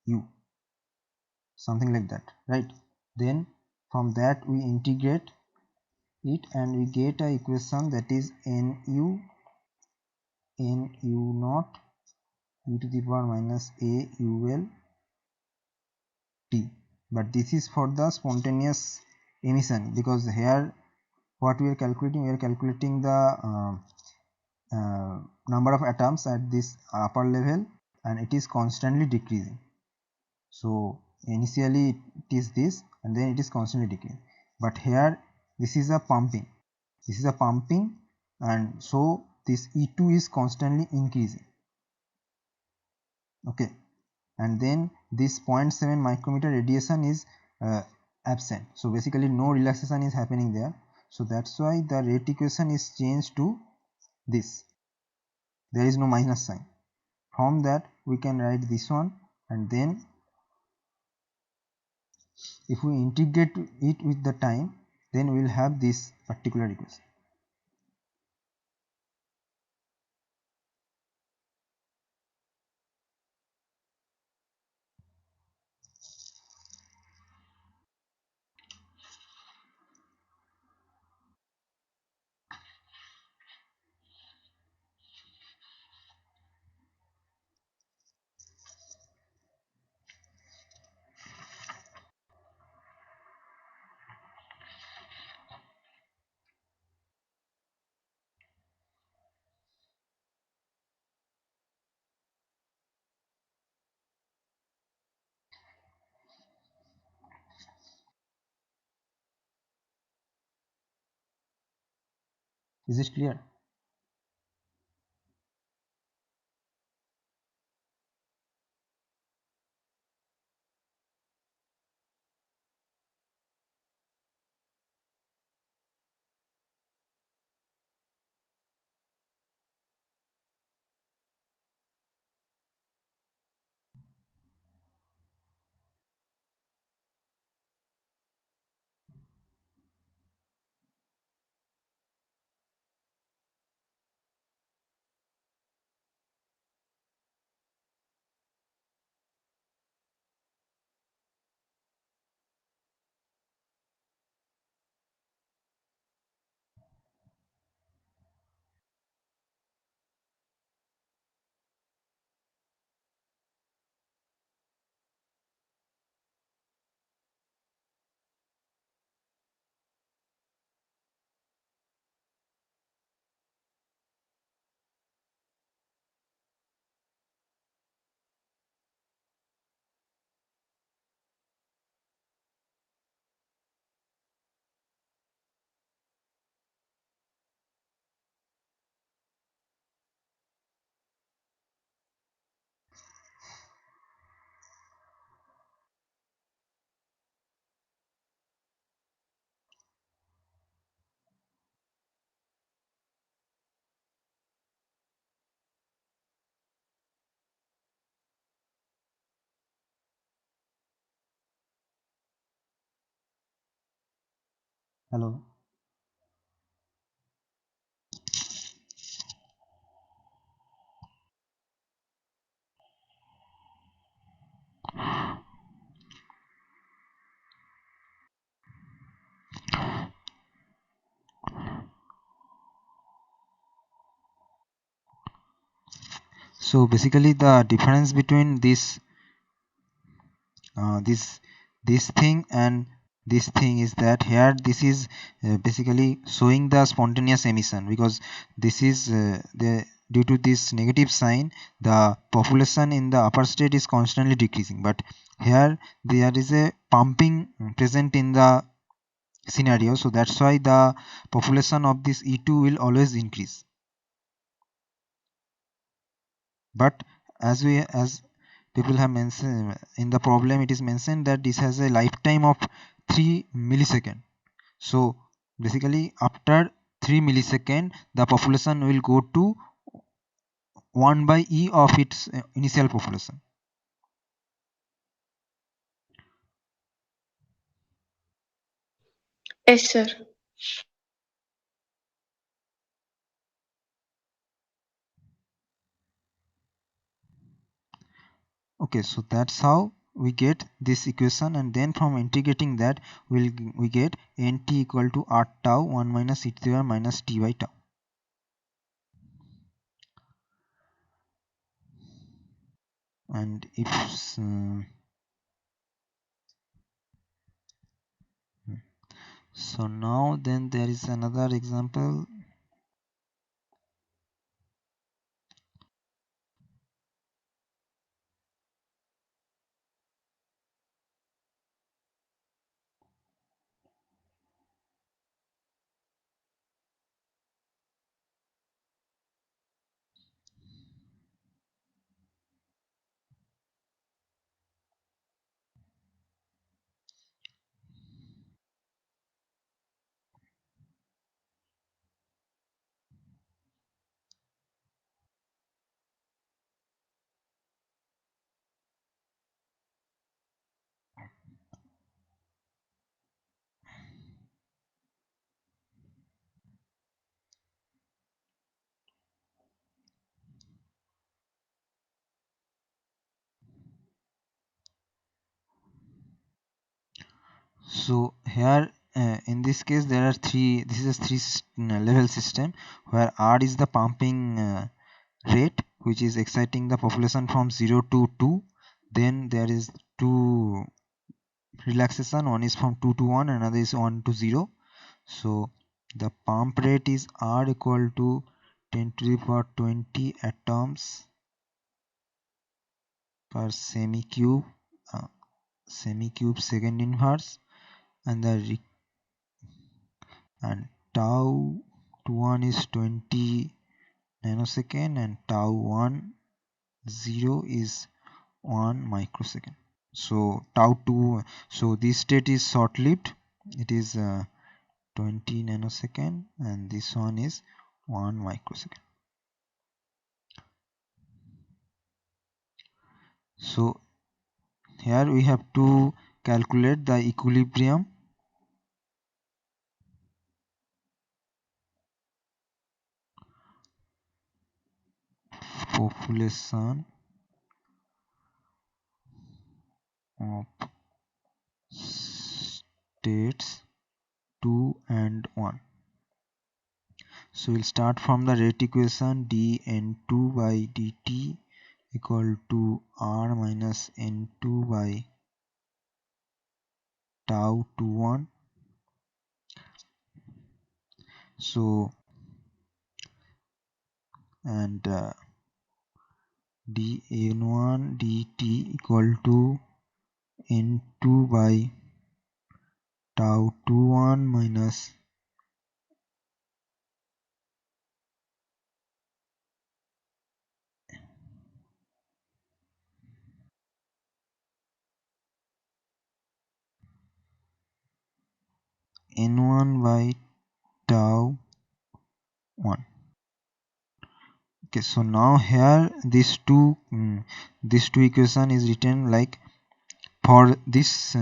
u, something like that, right? Then from that we integrate it and we get a equation that is nu naught e to the power minus a ul t. But this is for the spontaneous emission, because here what we are calculating the number of atoms at this upper level and it is constantly decreasing. So initially it is this and then it is constantly decreasing, but here this is a pumping and so this E2 is constantly increasing. Okay, and then this 0.7 micrometer radiation is absent, so basically no relaxation is happening there. So that's why the rate equation is changed to this, there is no minus sign. From that we can write this one, and then if we integrate it with the time, then we will have this particular equation. Is it clear? Hello. So basically the difference between this this thing and this thing is that here this is basically showing the spontaneous emission, because this is the due to this negative sign the population in the upper state is constantly decreasing, but here there is a pumping present in the scenario, so that's why the population of this E2 will always increase. But as people have mentioned in the problem, it is mentioned that this has a lifetime of 3 millisecond. So basically after 3 millisecond the population will go to 1 by E of its initial population. Yes, sir. Okay, so that's how we get this equation, and then from integrating that we get nt equal to r tau 1 minus e to the power minus t by tau. And if so now then there is another example. So here in this case there are three, this is a level system where R is the pumping rate which is exciting the population from 0 to 2. Then there is two relaxation, one is from 2 to 1, another is 1 to 0. So the pump rate is R equal to 10 to the power 20 atoms per uh, semi cube second inverse, and the and tau to 1 is 20 nanosecond and tau 1 0 is 1 microsecond. So tau 2, so this state is short-lived, it is 20 nanosecond and this one is 1 microsecond. So here we have to calculate the equilibrium population of states 2 and 1. So we'll start from the rate equation dn2 by dt equal to r minus n2 by tau 21. So and dn1 dt equal to n2 by tau 21 minus n1 by tau 1. Okay, so now here these two equation is written like for this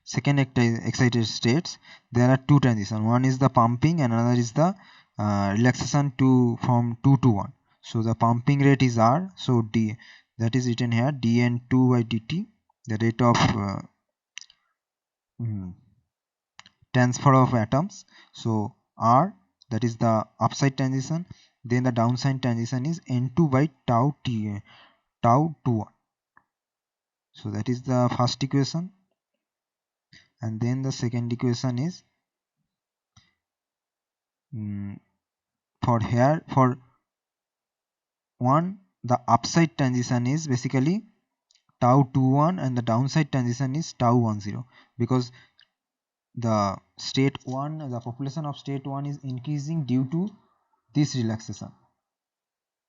second excited states there are two transition. One is the pumping and another is the relaxation to from 2 to 1. So the pumping rate is r, so d, that is written here dn2 by dt, the rate of transfer of atoms. So r, that is the upside transition, then the downside transition is n2 by tau t, tau 2. So that is the first equation, and then the second equation is for here for 1 the upside transition is basically tau 21 and the downside transition is tau 10, because the state 1, the population of state 1 is increasing due to this relaxation.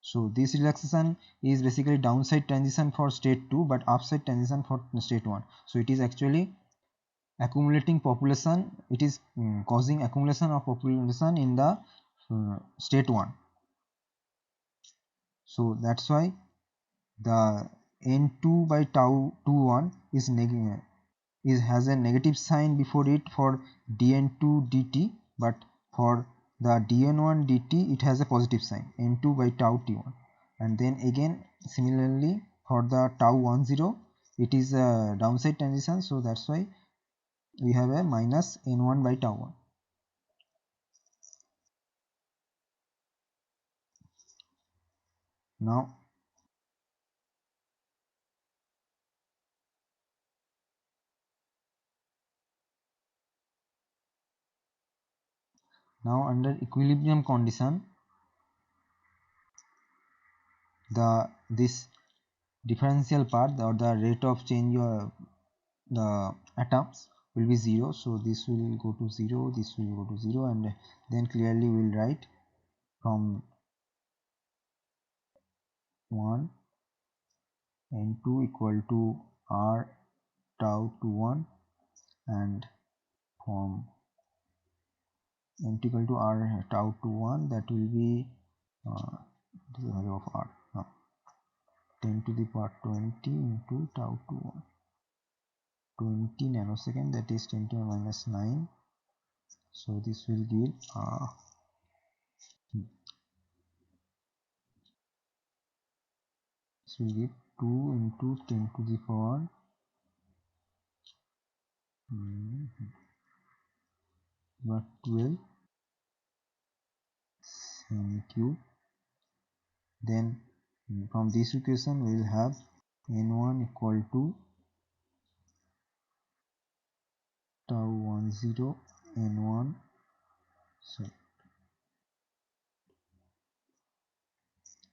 So this relaxation is basically downside transition for state 2 but upside transition for state 1. So it is actually accumulating population, it is causing accumulation of population in the state 1. So that's why the n2 by tau 21 is has a negative sign before it for dn2 dt, but for the dn1 dt it has a positive sign n2 by tau t1. And then again similarly for the tau 10 it is a downside transition, so that's why we have a minus n1 by tau 1. Now under equilibrium condition, this differential part or the rate of change of the atoms will be 0. So this will go to 0, this will go to 0, and then clearly we will write from 1 n2 equal to r tau to 1, and from n2 equal to r tau to 1, that will be the value of r 10 to the power 20 into tau to 1, 20 nanosecond, that is 10 to the minus 9. So this will give this will give 2 into 10 to the power but 12 cube. Then from this equation we will have n1 equal to tau 10 n1, so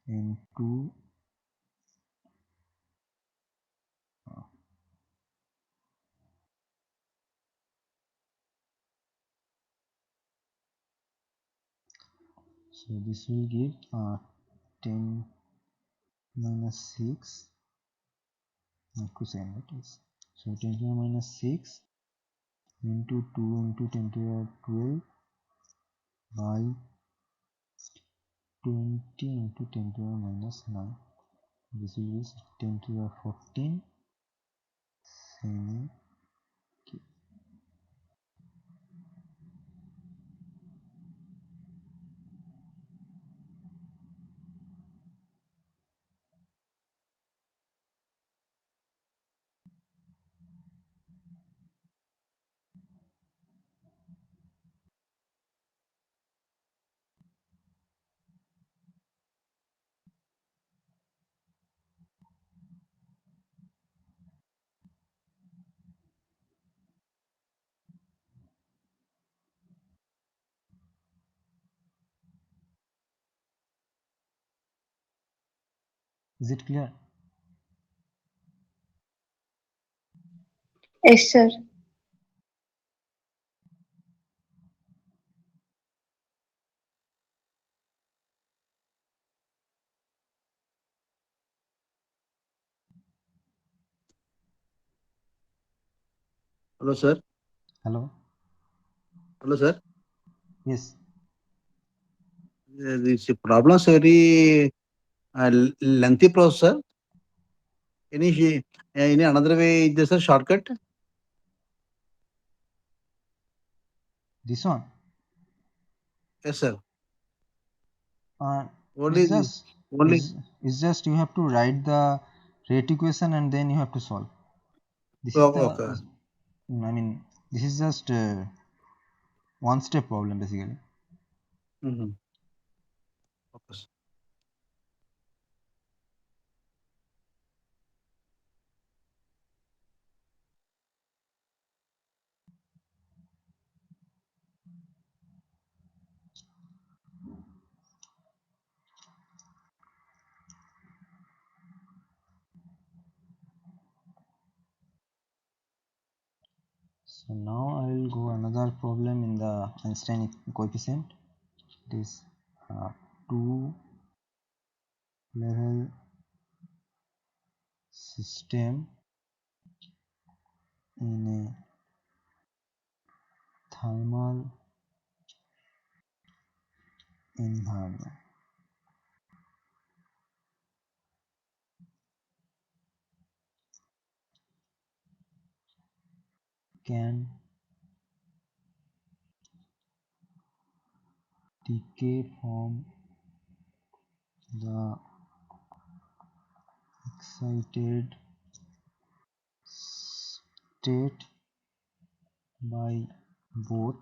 n2 So this will give 10 minus 6 microsecond, that is. So 10 to the minus 6 into 2 into 10 to the 12 by 20 into 10 to the minus 9. This will be 10 to the 14 semi. Is it clear? Yes, sir. Hello, sir. Hello? Hello, sir. Yes. This problem is very lengthy process, sir. Any another way is there a shortcut? This one? Yes, sir. Uh, Only it's just only it's just you have to write the rate equation and then you have to solve. This is the okay. I mean this is just one step problem basically. Mm-hmm. Okay, sir. So now I will go another problem in the Einstein coefficient. It is 2 level system in a thermal environment. Can decay from the excited state by both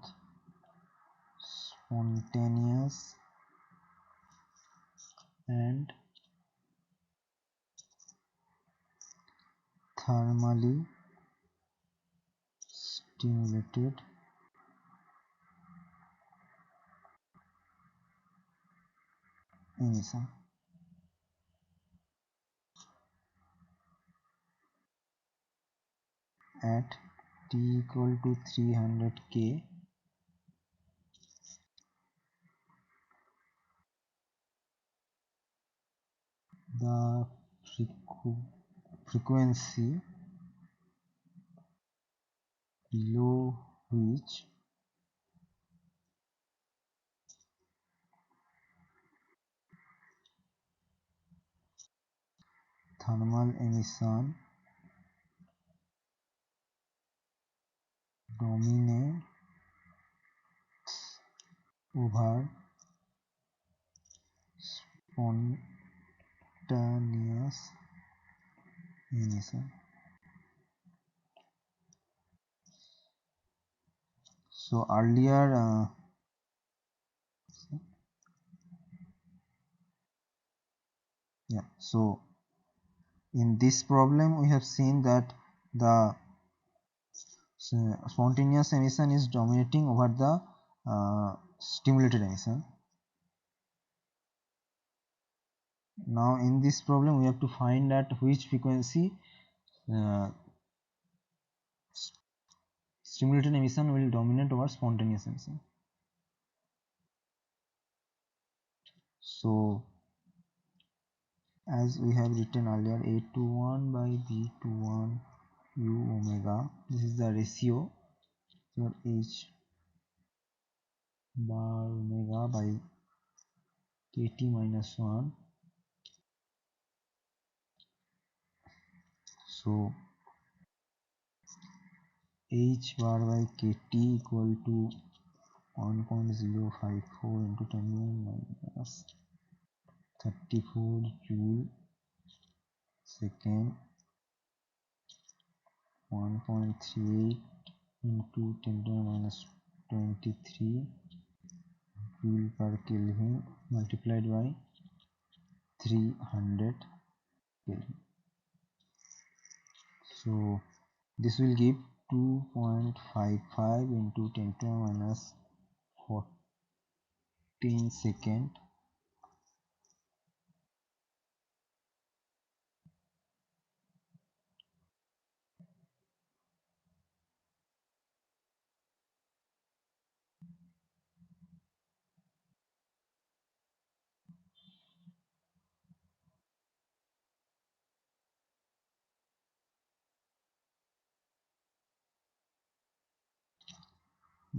spontaneous and thermally stimulated emission at T equal to 300 K. The frequency below which thermal emission dominates over spontaneous emission. So earlier, yeah. So in this problem, we have seen that the spontaneous emission is dominating over the stimulated emission. Now in this problem, we have to find at which frequency uh, stimulated emission will dominate over spontaneous emission. So as we have written earlier, A21 by B21 u omega, this is the ratio your h bar omega by kt minus 1. So h bar by kt equal to 1.054 into 10 minus 34 joule second, 1.38 into 10 minus 23 joule per Kelvin multiplied by 300 Kelvin. So this will give 2.55 into 10 minus 14 second.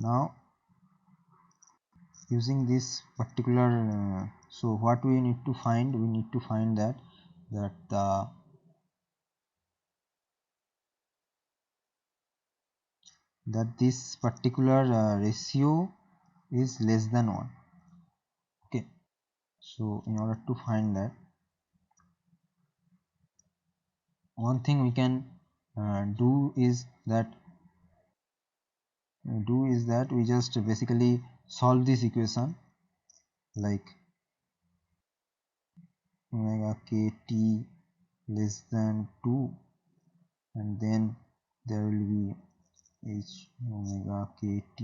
Now using this particular so what we need to find, we need to find that this particular ratio is less than 1. Okay, so in order to find that, one thing we can do is that we just basically solve this equation like omega kt less than 2, and then there will be h omega kt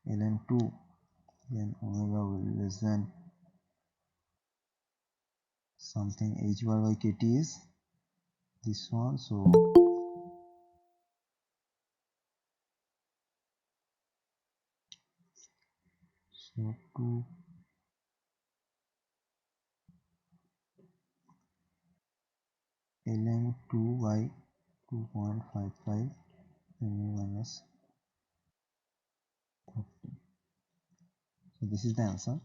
ln 2, then omega will less than something h bar by kt is this one. So 2 ln 2 by 2.55 mm minus 30. So this is the answer.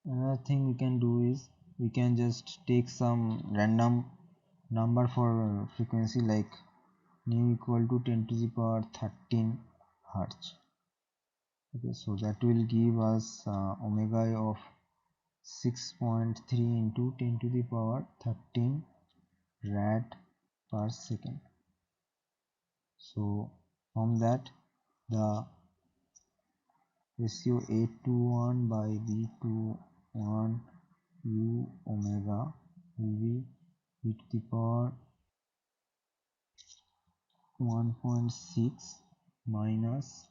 Another thing we can do is we can just take some random number for frequency like nu equal to 10 to the power 13 hertz. Okay, so that will give us omega of 6.3 into 10 to the power 13 rad per second. So from that, the ratio A21 by B21 u omega will be e to the power 1.6 minus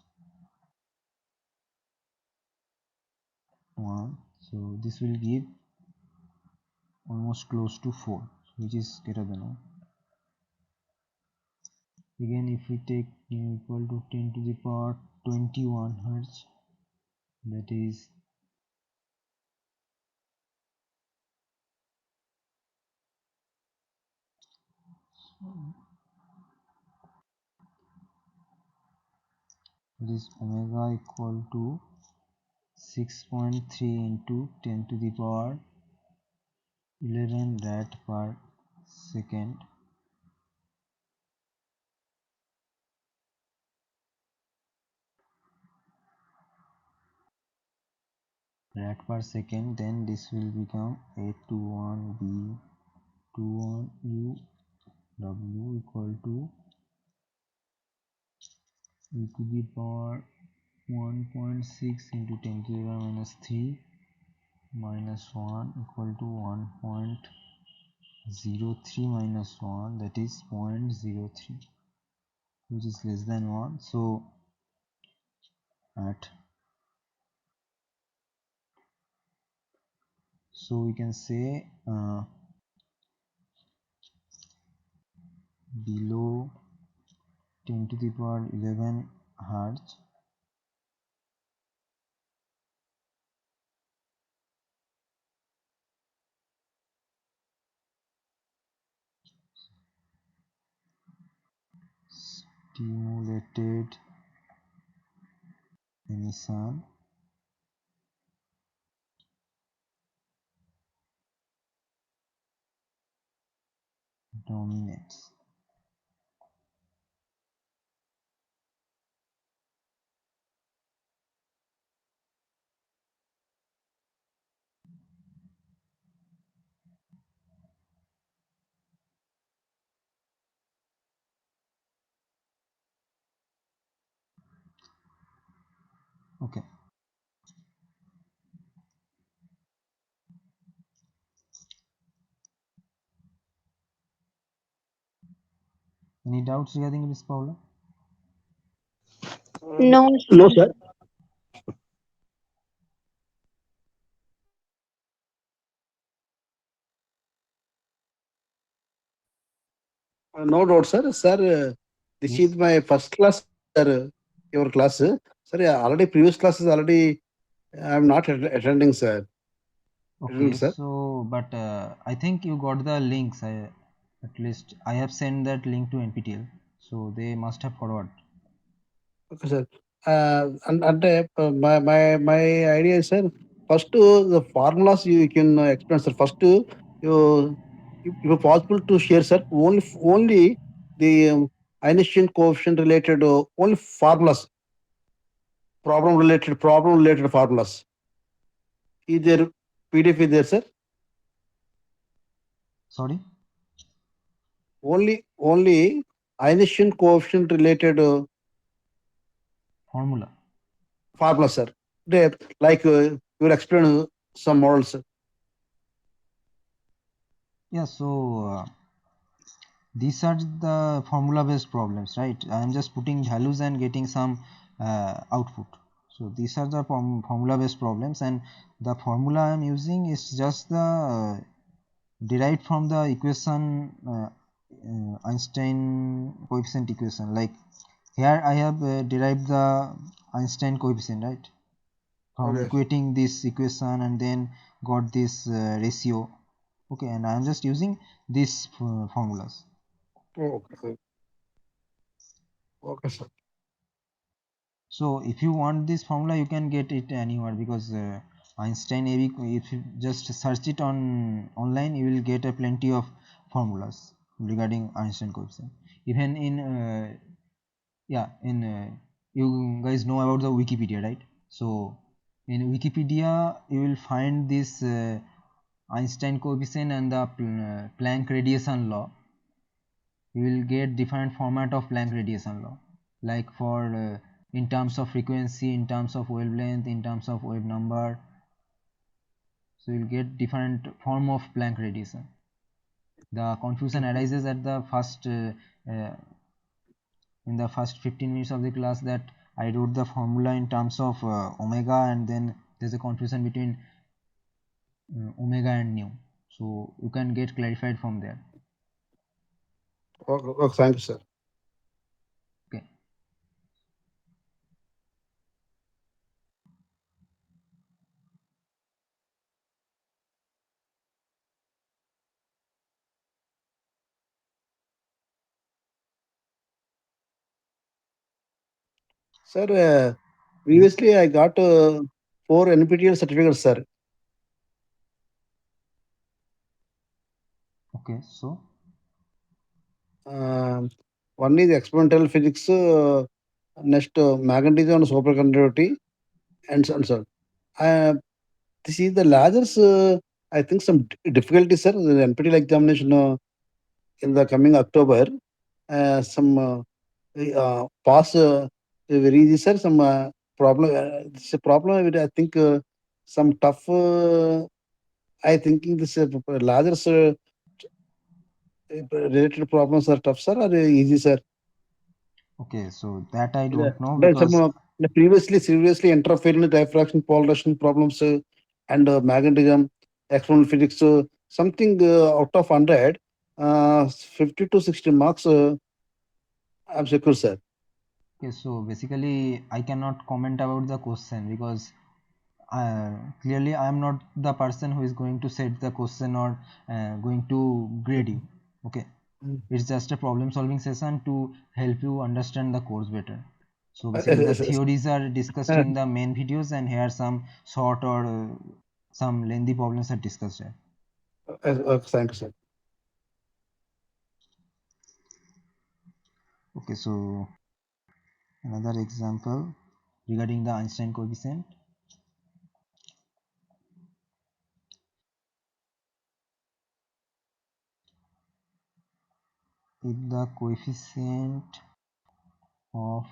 1. So this will give almost close to 4, which is greater than 1. Again, if we take nu equal to 10 to the power 21 hertz, that is omega equal to 6.3 into 10 to the power 11 rad per second. Rad per second, then this will become A21 B21 U W equal to e to the power 1.6 into 10 to the power minus 3 minus 1 equal to 1.03 minus 1, that is 0.03, which is less than 1. So we can say below 10 to the power 11 hertz, stimulated emission dominates. Okay. Any doubts regarding this, Paula? No, No, sir. sir. No doubt, sir. Sir, this Yes. is my first class, sir. Your class. Sir, already previous classes already I'm not attending, sir. Okay, Sir. so but I think you got the links. At least I have sent that link to NPTL, so they must have forwarded. Okay, sir. My idea is, sir, first the formulas you can explain, sir. First, you if possible to share, sir, only the Einstein coefficient related only formulas, problem related formulas. Is there PDF is there, sir? Sorry, Only Einstein coefficient related formula. formula, sir. They, like you will explain some models, sir. Yeah, so these are the formula based problems, right? I am just putting values and getting some output. So these are the formula based problems, and the formula I am using is just the derived from the equation Einstein coefficient equation. Like here I have derived the Einstein coefficient, right, from Okay. equating this equation and then got this ratio. Okay, and I am just using these formulas. Okay. Okay, sir. So if you want this formula, you can get it anywhere, because Einstein AB, if you just search it on online, you will get a plenty of formulas regarding Einstein coefficient. Even in you guys know about the Wikipedia, right? So in Wikipedia you will find this Einstein coefficient and the Planck radiation law. You will get different format of Planck radiation law, like for in terms of frequency, in terms of wavelength, in terms of wave number. So you will get different form of Planck radiation. The confusion arises at the first in the first 15 minutes of the class, that I wrote the formula in terms of omega, and then there's a confusion between omega and nu. So you can get clarified from there. Okay, thank you, sir. Okay. Sir, previously I got 4 NPTEL certificates, sir. Okay. So Um, One is experimental physics, next magnetism and superconductivity, and so on. This is the lasers. I think some difficulties, sir. The NPTEL examination in the coming October. Some pass very easy, sir. Some problem. It's a problem with, I think, some tough. I thinking this lasers related problems are tough, sir, or easy, sir. okay, so that I Yeah. don't know, But some because previously interference, diffraction, polarization problems, and magnetism, experimental physics, something out of 100. 50 to 60 marks, I'm secure, sir. Okay, so basically I cannot comment about the question because clearly I am not the person who is going to set the question or going to grade you. Okay, it's just a problem solving session to help you understand the course better. So basically the theories are discussed in the main videos, and here some short or some lengthy problems are discussed here. Thank you, sir. Okay, so another example regarding the Einstein coefficient. If the coefficient of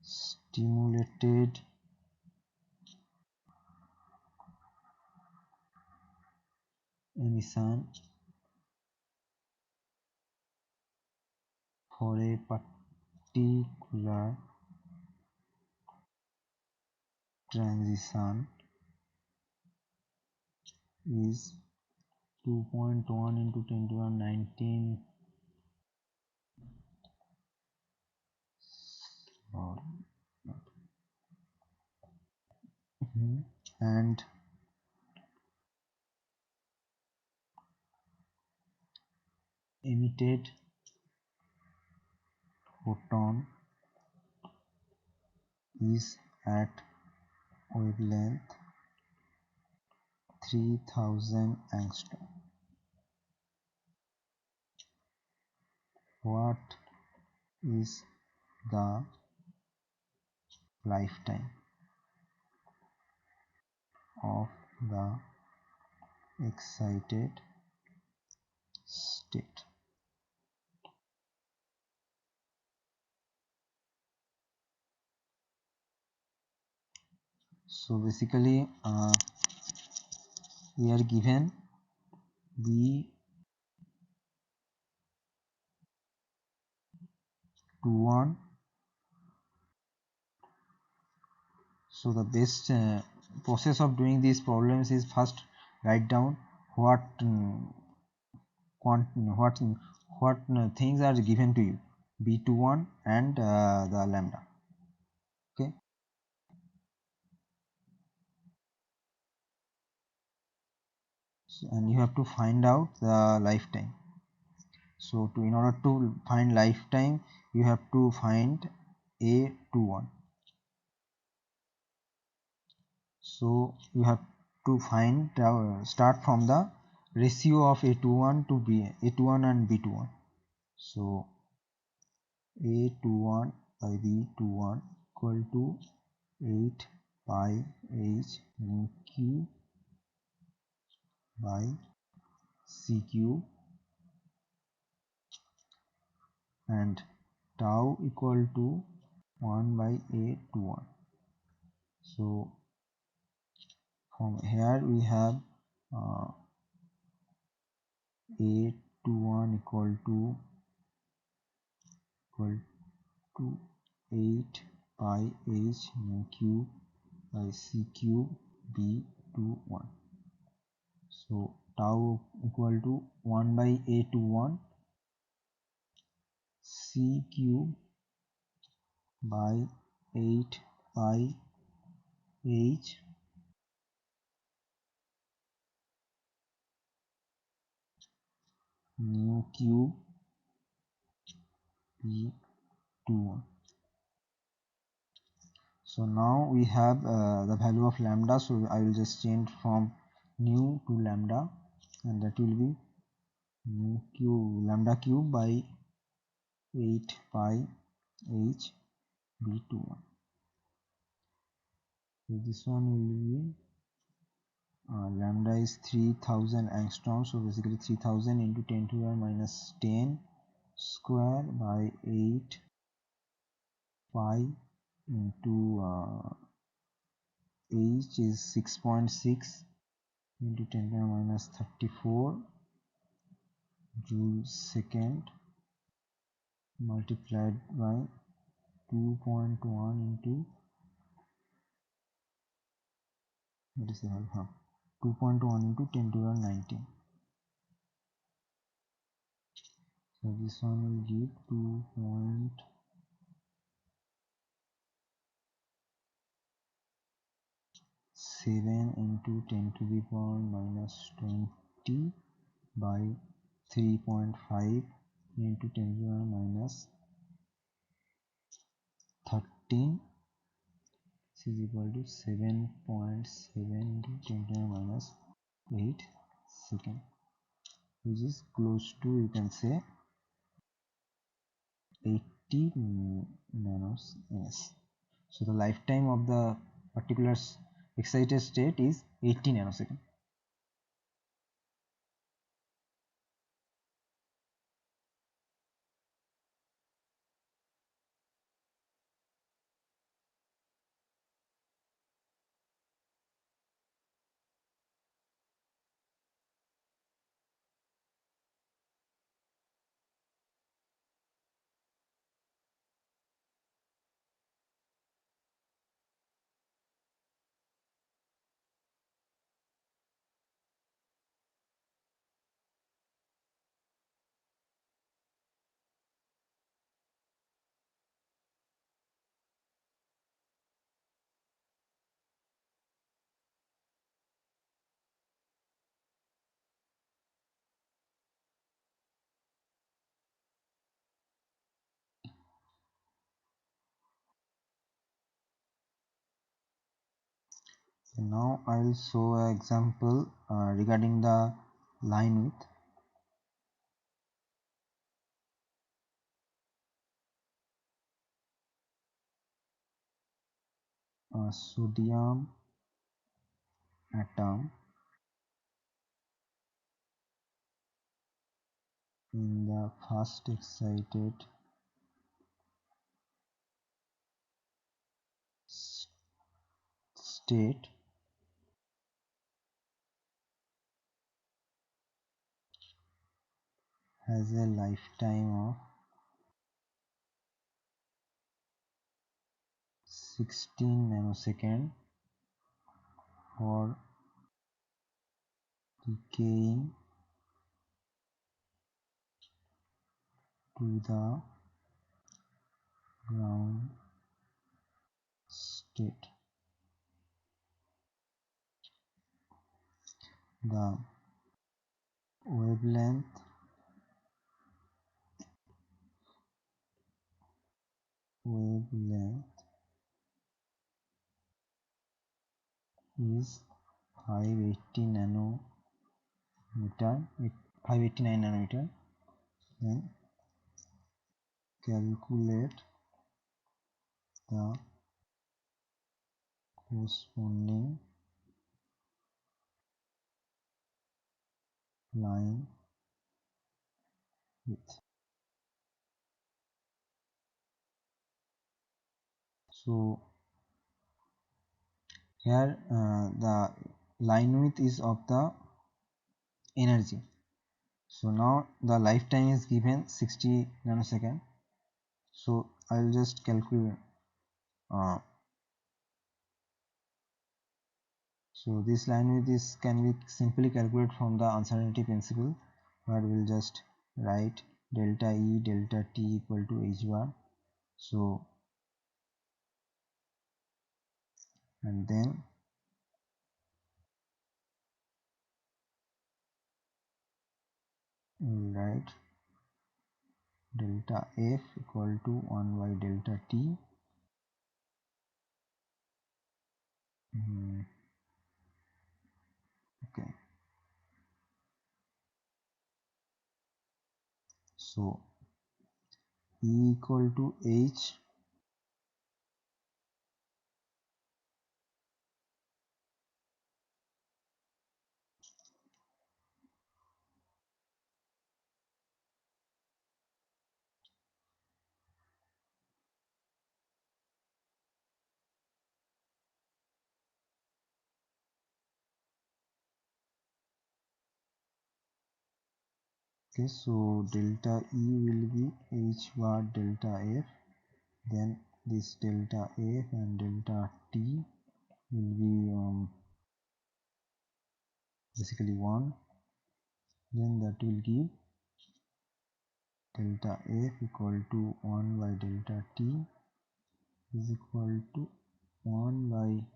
stimulated emission for a particular transition is 2.1 into 10 to the 19 and emitted photon is at wavelength 3000 angstrom. What is the lifetime of the excited state? So basically we are given B21. So the best process of doing these problems is first write down what things are given to you, B21 and the lambda. Okay, so, and you have to find out the lifetime. So in order to find lifetime, you have to find A21. So you have to find start from the ratio of A21 to A21 and B21. So A21 by B21 equal to 8 pi h mu q by c cube, and tau equal to 1 by A21. So from here we have A21 equal to 8 pi h mu cube by c cube B21. So tau equal to 1 by A21 c cube by 8 pi h mu cube B21. So now we have the value of lambda, so I will just change from nu to lambda, and that will be mu cube lambda cube by 8 pi h B21. So this one will be lambda is 3000 angstrom, so basically 3000 into 10 to the minus 10 square by 8 pi into h is 6.6 into 10 to the minus 34 joule second multiplied by 2.1 into what is the value? 2.1 into 10 to the power 19. So this one will give 2.7 into 10 to the power minus 20 by 3.5 into 10 to the power minus 13. This is equal to 7.7 into 10 to the power minus 8 second, which is close to, you can say, 80 nanosecond. So the lifetime of the particular excited state is 80 nanosecond. So now I will show an example regarding the line width. Sodium atom in the first excited state has a lifetime of 16 nanosecond for decaying to the ground state. The wavelength is 580 nanometer, 589 nanometer. Then calculate the corresponding line width. So here the line width is of the energy. So now the lifetime is given 60 nanosecond. So I'll just calculate. So this line width is can be simply calculated from the uncertainty principle, but we'll just write delta E delta T equal to h bar. So and then we'll write delta F equal to 1 by delta T. Okay, so E equal to H. Okay, so delta E will be H bar delta F. Then this delta F and delta T will be basically 1, then that will give delta F equal to 1 by delta T is equal to 1 by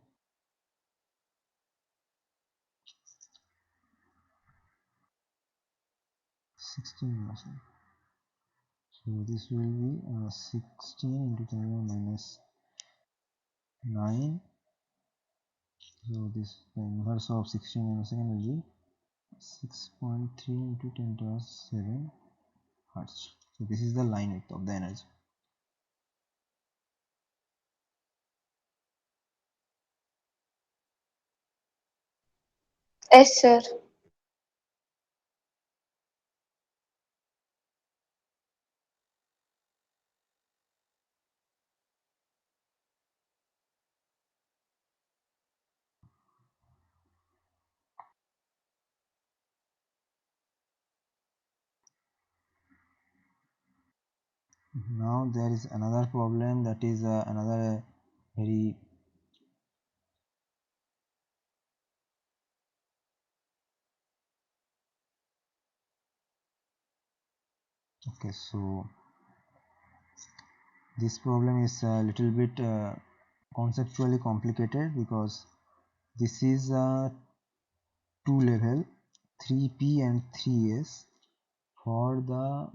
16. So this will be 16 into 10 to the minus 9. So this the inverse of 16 nanosecond will be 6.3 into 10 to the 7 hertz. So this is the line width of the energy. Yes, sir. Now there is another problem, that is another very okay. So this problem is a little bit conceptually complicated, because this is a two level 3p and 3s for the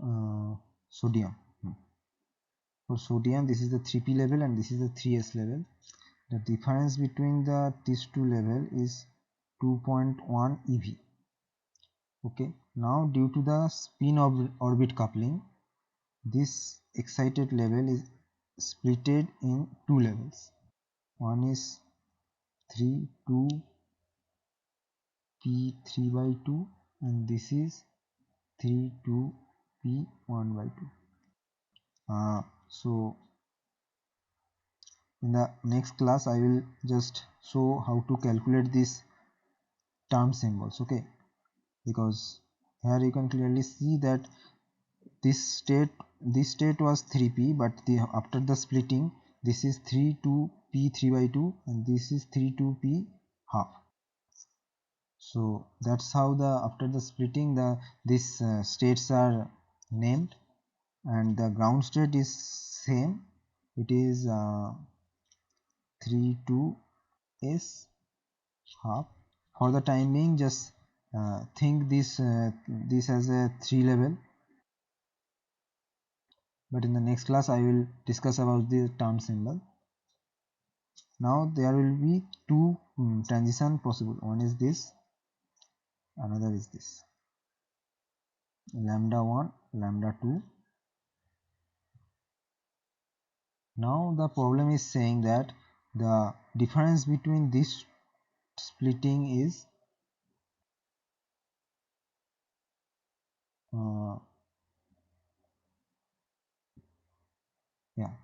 sodium. For sodium this is the 3p level and this is the 3s level. The difference between these two level is 2.1 ev. Okay, now due to the spin orbit coupling, this excited level is splitted in two levels. One is 3 2 p 3 by 2 and this is 3 2 p 1 by 2. So in the next class I will just show how to calculate these term symbols. Okay, because here you can clearly see that this state was 3p, but after the splitting this is 3 2p 3 by 2 and this is 3 2p half. So that's how after the splitting these states are named, and the ground state is same, it is 3 2s half. For the time being, just think this as a 3 level, but in the next class I will discuss about the term symbol. Now there will be two transition possible. One is this, another is this, lambda 1 lambda 2. Now the problem is saying that the difference between this splitting is so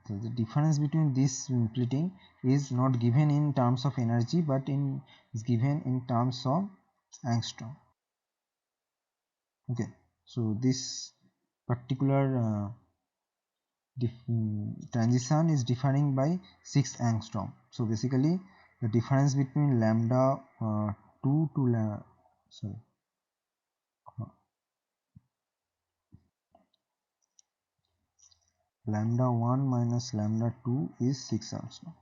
the difference between this splitting is not given in terms of energy, but is given in terms of angstrom. Okay, so this particular transition is differing by 6 angstrom. So basically the difference between lambda 2 to lambda 1 minus lambda 2 is 6 angstrom.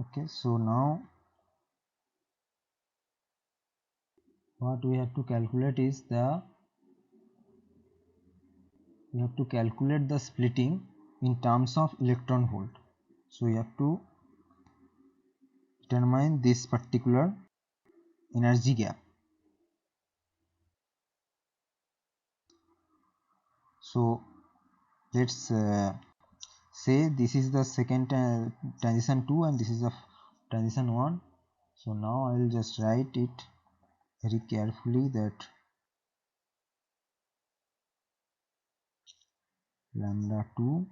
Okay, so now what we have to calculate is we have to calculate the splitting in terms of electron volt. So we have to determine this particular energy gap. So let's say this is the second transition 2 and this is the transition 1. So now I will just write it very carefully, that lambda 2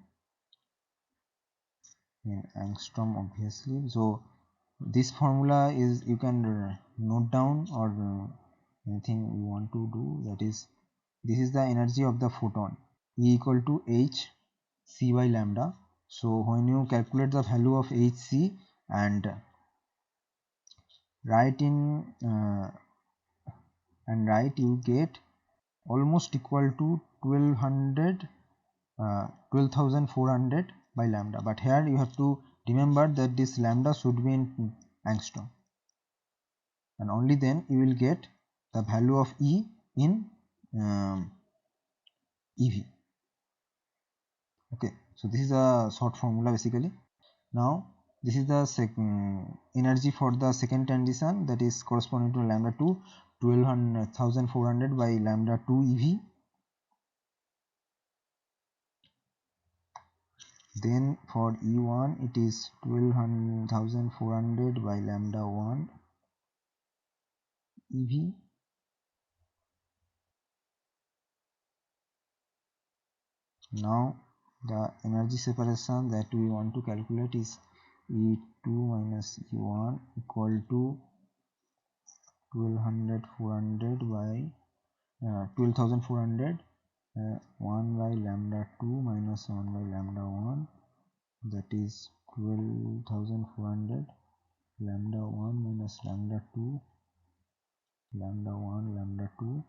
in angstrom obviously. So this formula is, you can note down or anything you want to do, that is, this is the energy of the photon, E equal to h c by lambda. So when you calculate the value of hc and write you get almost equal to 12,400 by lambda, but here you have to remember that this lambda should be in angstrom, and only then you will get the value of E in EV. Okay, so this is a short formula basically. Now this is the energy for the second transition, that is corresponding to lambda 2, 12,400 by lambda 2 EV. Then for E1 it is 12,400 by lambda 1 EV. Now the energy separation that we want to calculate is E2 minus E1 equal to 12,400 by 12,400 1 by lambda 2 minus 1 by lambda 1, that is 12,400 lambda 1 minus lambda 2 lambda 1 lambda 2.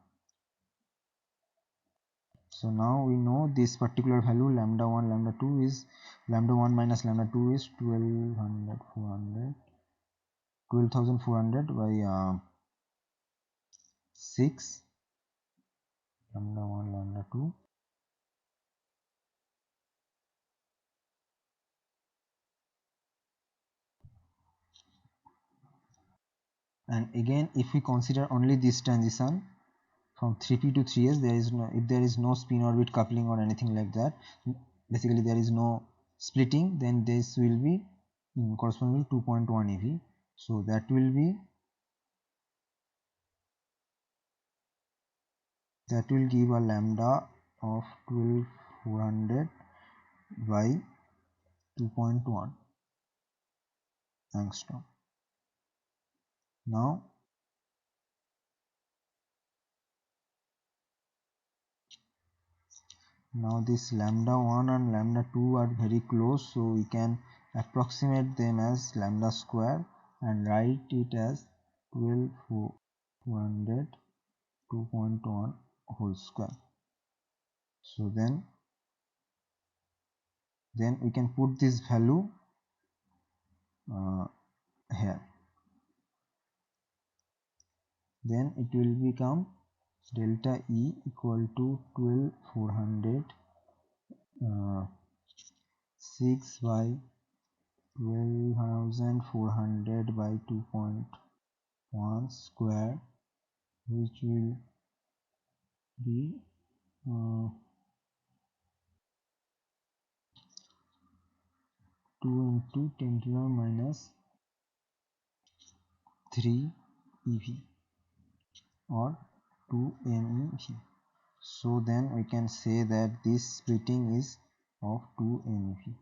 So now we know this particular value lambda 1 lambda 2 is lambda 1 minus lambda 2 is 12,400 by 6 lambda 1 lambda 2. And again, if we consider only this transition from 3p to 3s, if there is no spin orbit coupling or anything like that, basically there is no splitting, then this will be corresponding to 2.1 ev. So that will give a lambda of 12,400 by 2.1 angstrom. Now this lambda 1 and lambda 2 are very close, so we can approximate them as lambda square and write it as 12,400 2.1 whole square. So then we can put this value here. Then it will become delta E equal to 12,400 6 by 12,400 by 2.1 square, which will be 2 into 10 to the minus 3 ev or 2 MeV. So then we can say that this splitting is of 2 MeV.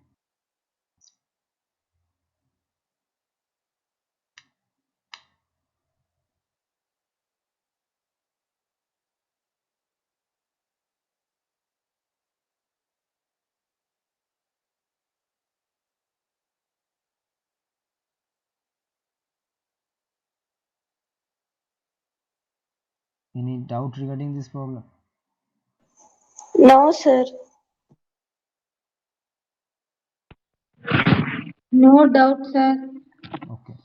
Any doubt regarding this problem? No, sir. No doubt, sir. Okay.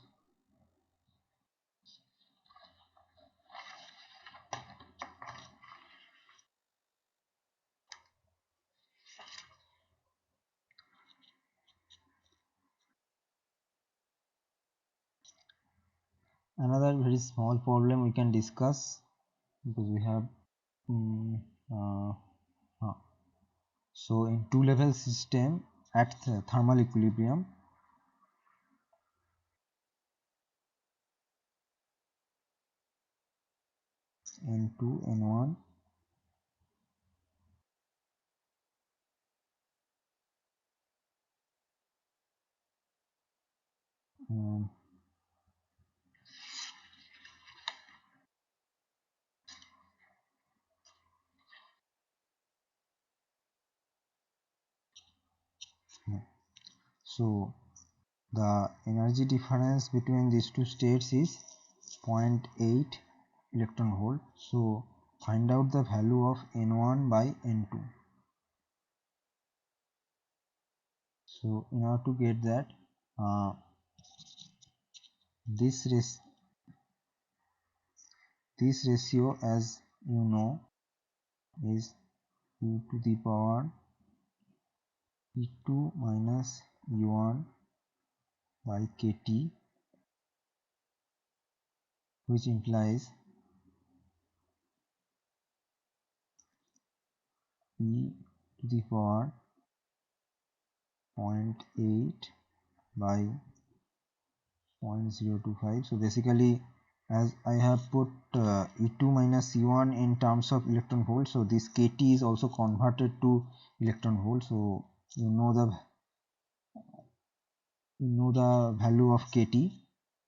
Another very small problem we can discuss, because we have so in two level system at the thermal equilibrium, N2 N1 um, So the energy difference between these two states is 0.8 electron volt. So find out the value of N1 by N2. So in order to get that, this ratio, as you know, is e to the power E2 minus E1 by kT, which implies e to the power 0.8 by 0.025. So basically, as I have put E2 minus E1 in terms of electron volt, so this kT is also converted to electron volt. So you know the value of kT.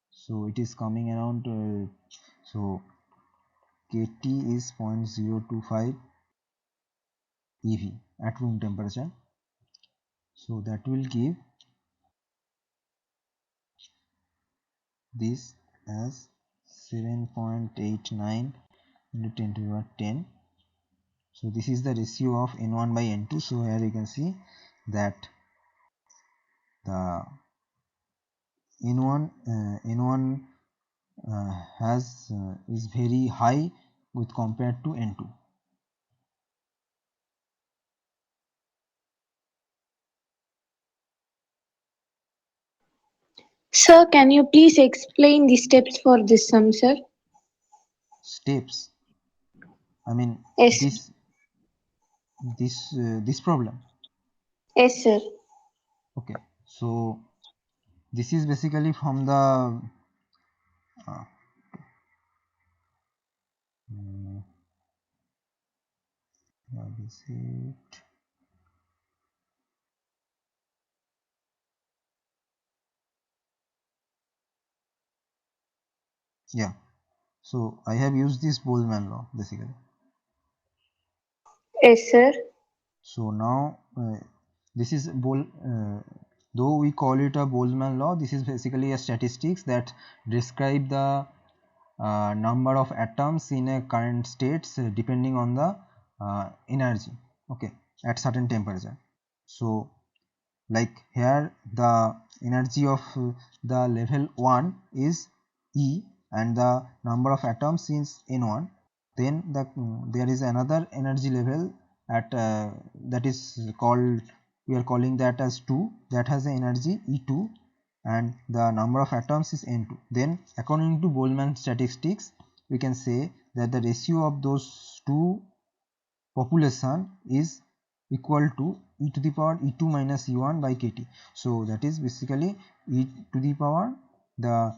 So it is coming around. So kT is 0.025 eV at room temperature. So that will give this as 7.89 into 10 to the power 10. So this is the ratio of N1 by N2. So here you can see that the N1 is very high with compared to N2. Sir, can you please explain the steps for this sum, sir? Steps. I mean Yes, this problem. yes, sir. Okay. So this is basically from the what is it? Yeah. So I have used this Boltzmann law basically. Yes, sir. So now this is though we call it a Boltzmann law, this is basically a statistics that describe the number of atoms in a current states depending on the energy, okay, at certain temperature. So like here the energy of the level 1 is E and the number of atoms is N1. Then there is another energy level at that is called, we are calling that as 2, that has the energy E2 and the number of atoms is N2. Then according to Boltzmann statistics, we can say that the ratio of those two population is equal to e to the power E2 minus E1 by kT. So that is basically e to the power the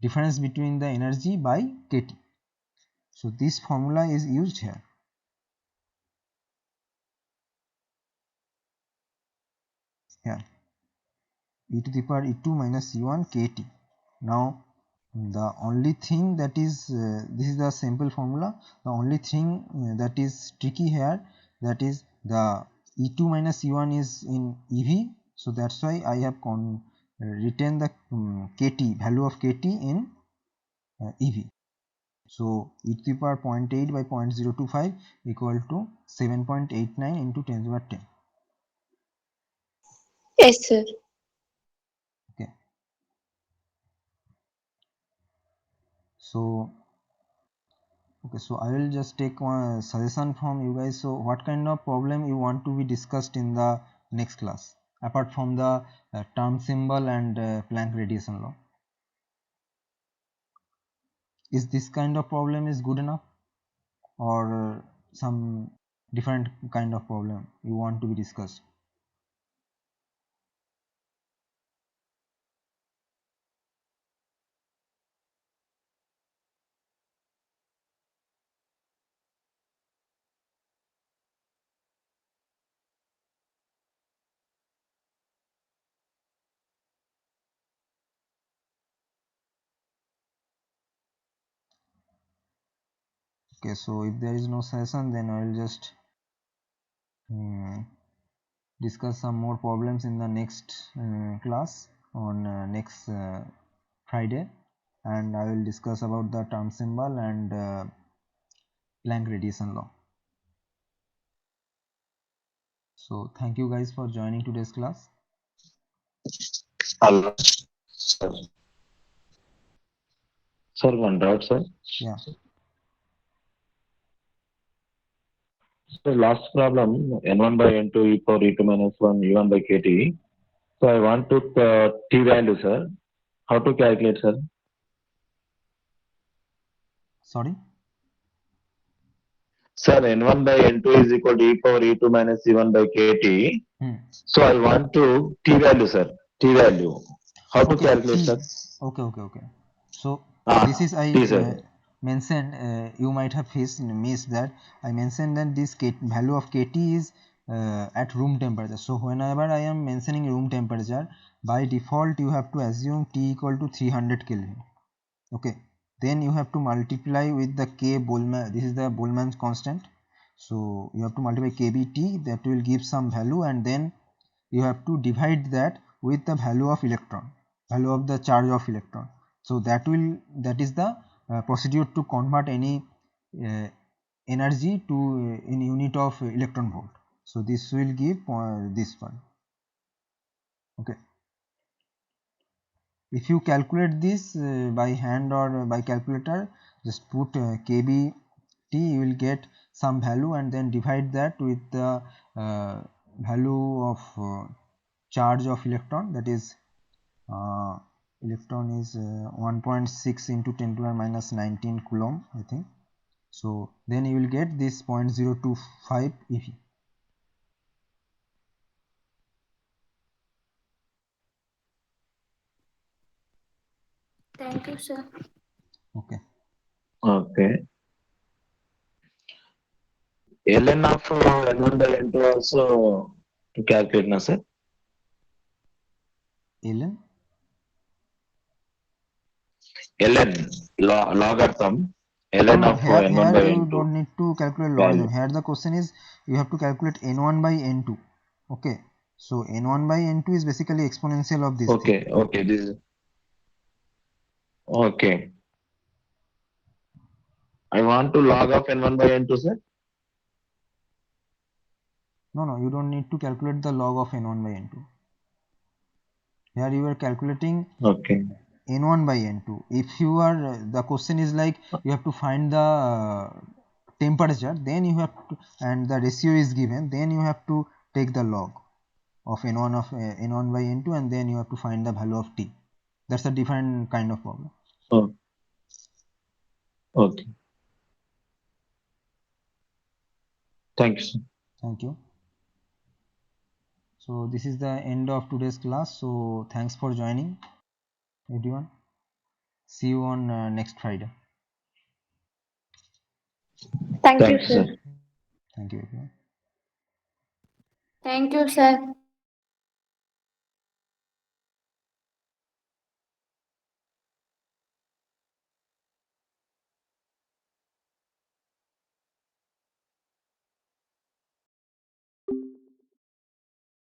difference between the energy by kT. So this formula is used here. Here e to the power E2 minus E1 kT. Now the only thing that is this is the simple formula. The only thing that is tricky here, that is the E2 minus E1 is in EV. So that's why I have written the kT value of kT in EV. So e to the power 0.8 by 0.025 equal to 7.89 into 10 to the power 10. Yes, sir. Okay. So okay, so I will just take one suggestion from you guys. So what kind of problem you want to be discussed in the next class apart from the term symbol and Planck radiation law? Is this kind of problem is good enough, or some different kind of problem you want to be discussed? Okay, so if there is no session, then I will just discuss some more problems in the next class on next Friday, and I will discuss about the term symbol and Planck radiation law. So thank you guys for joining today's class. Hello. Sir, one doubt, sir. Yeah. So last problem, n1 by n2 e power e2 minus 1 e1 by kt. So I want to t value, sir. How to calculate, sir? Sorry. Sir, n1 by n2 is equal to e power e2 minus e1 by kt. So I want to t value, sir. T value. How to calculate, sir? Okay. So this is T, sir. mentioned. You might have missed that I mentioned that this value of kt is at room temperature. So whenever I am mentioning room temperature, by default you have to assume T equal to 300 Kelvin. Okay, then you have to multiply with the K Boltzmann. This is the Boltzmann's constant. So you have to multiply kBT, that will give some value, and then you have to divide that with the value of electron, value of the charge of electron. So that is the procedure to convert any energy to in unit of electron volt. So this will give this one. Okay, if you calculate this by hand or by calculator, just put kBT, you will get some value, and then divide that with the value of charge of electron, that is electron is 1.6 into 10 to the minus 19 coulomb, I think. So then you will get this 0.025 eV. Thank you, sir. Okay. Okay. ln of n1 by n2 also to calculate, na, sir? ln Logarithm ln of n1 here by you n2 don't need to calculate value. logarithm. Here the question is you have to calculate n1 by n2. Okay, so n1 by n2 is basically exponential of this thing. Okay, this is okay. I want to log of n1 by n2, sir. No, you don't need to calculate the log of n1 by n2. Here you are calculating Okay. n1 by n2. If you are the question is like you have to find the temperature, then you have to, and the ratio is given, then you have to take the log of n1 by n2, and then you have to find the value of t. That's a different kind of problem. Oh. Okay. Thank you, sir. Thank you. So this is the end of today's class. So thanks for joining, everyone. See you on next Friday. Thank you, Thank you, sir. sir. Thank you, everyone. Thank you, sir.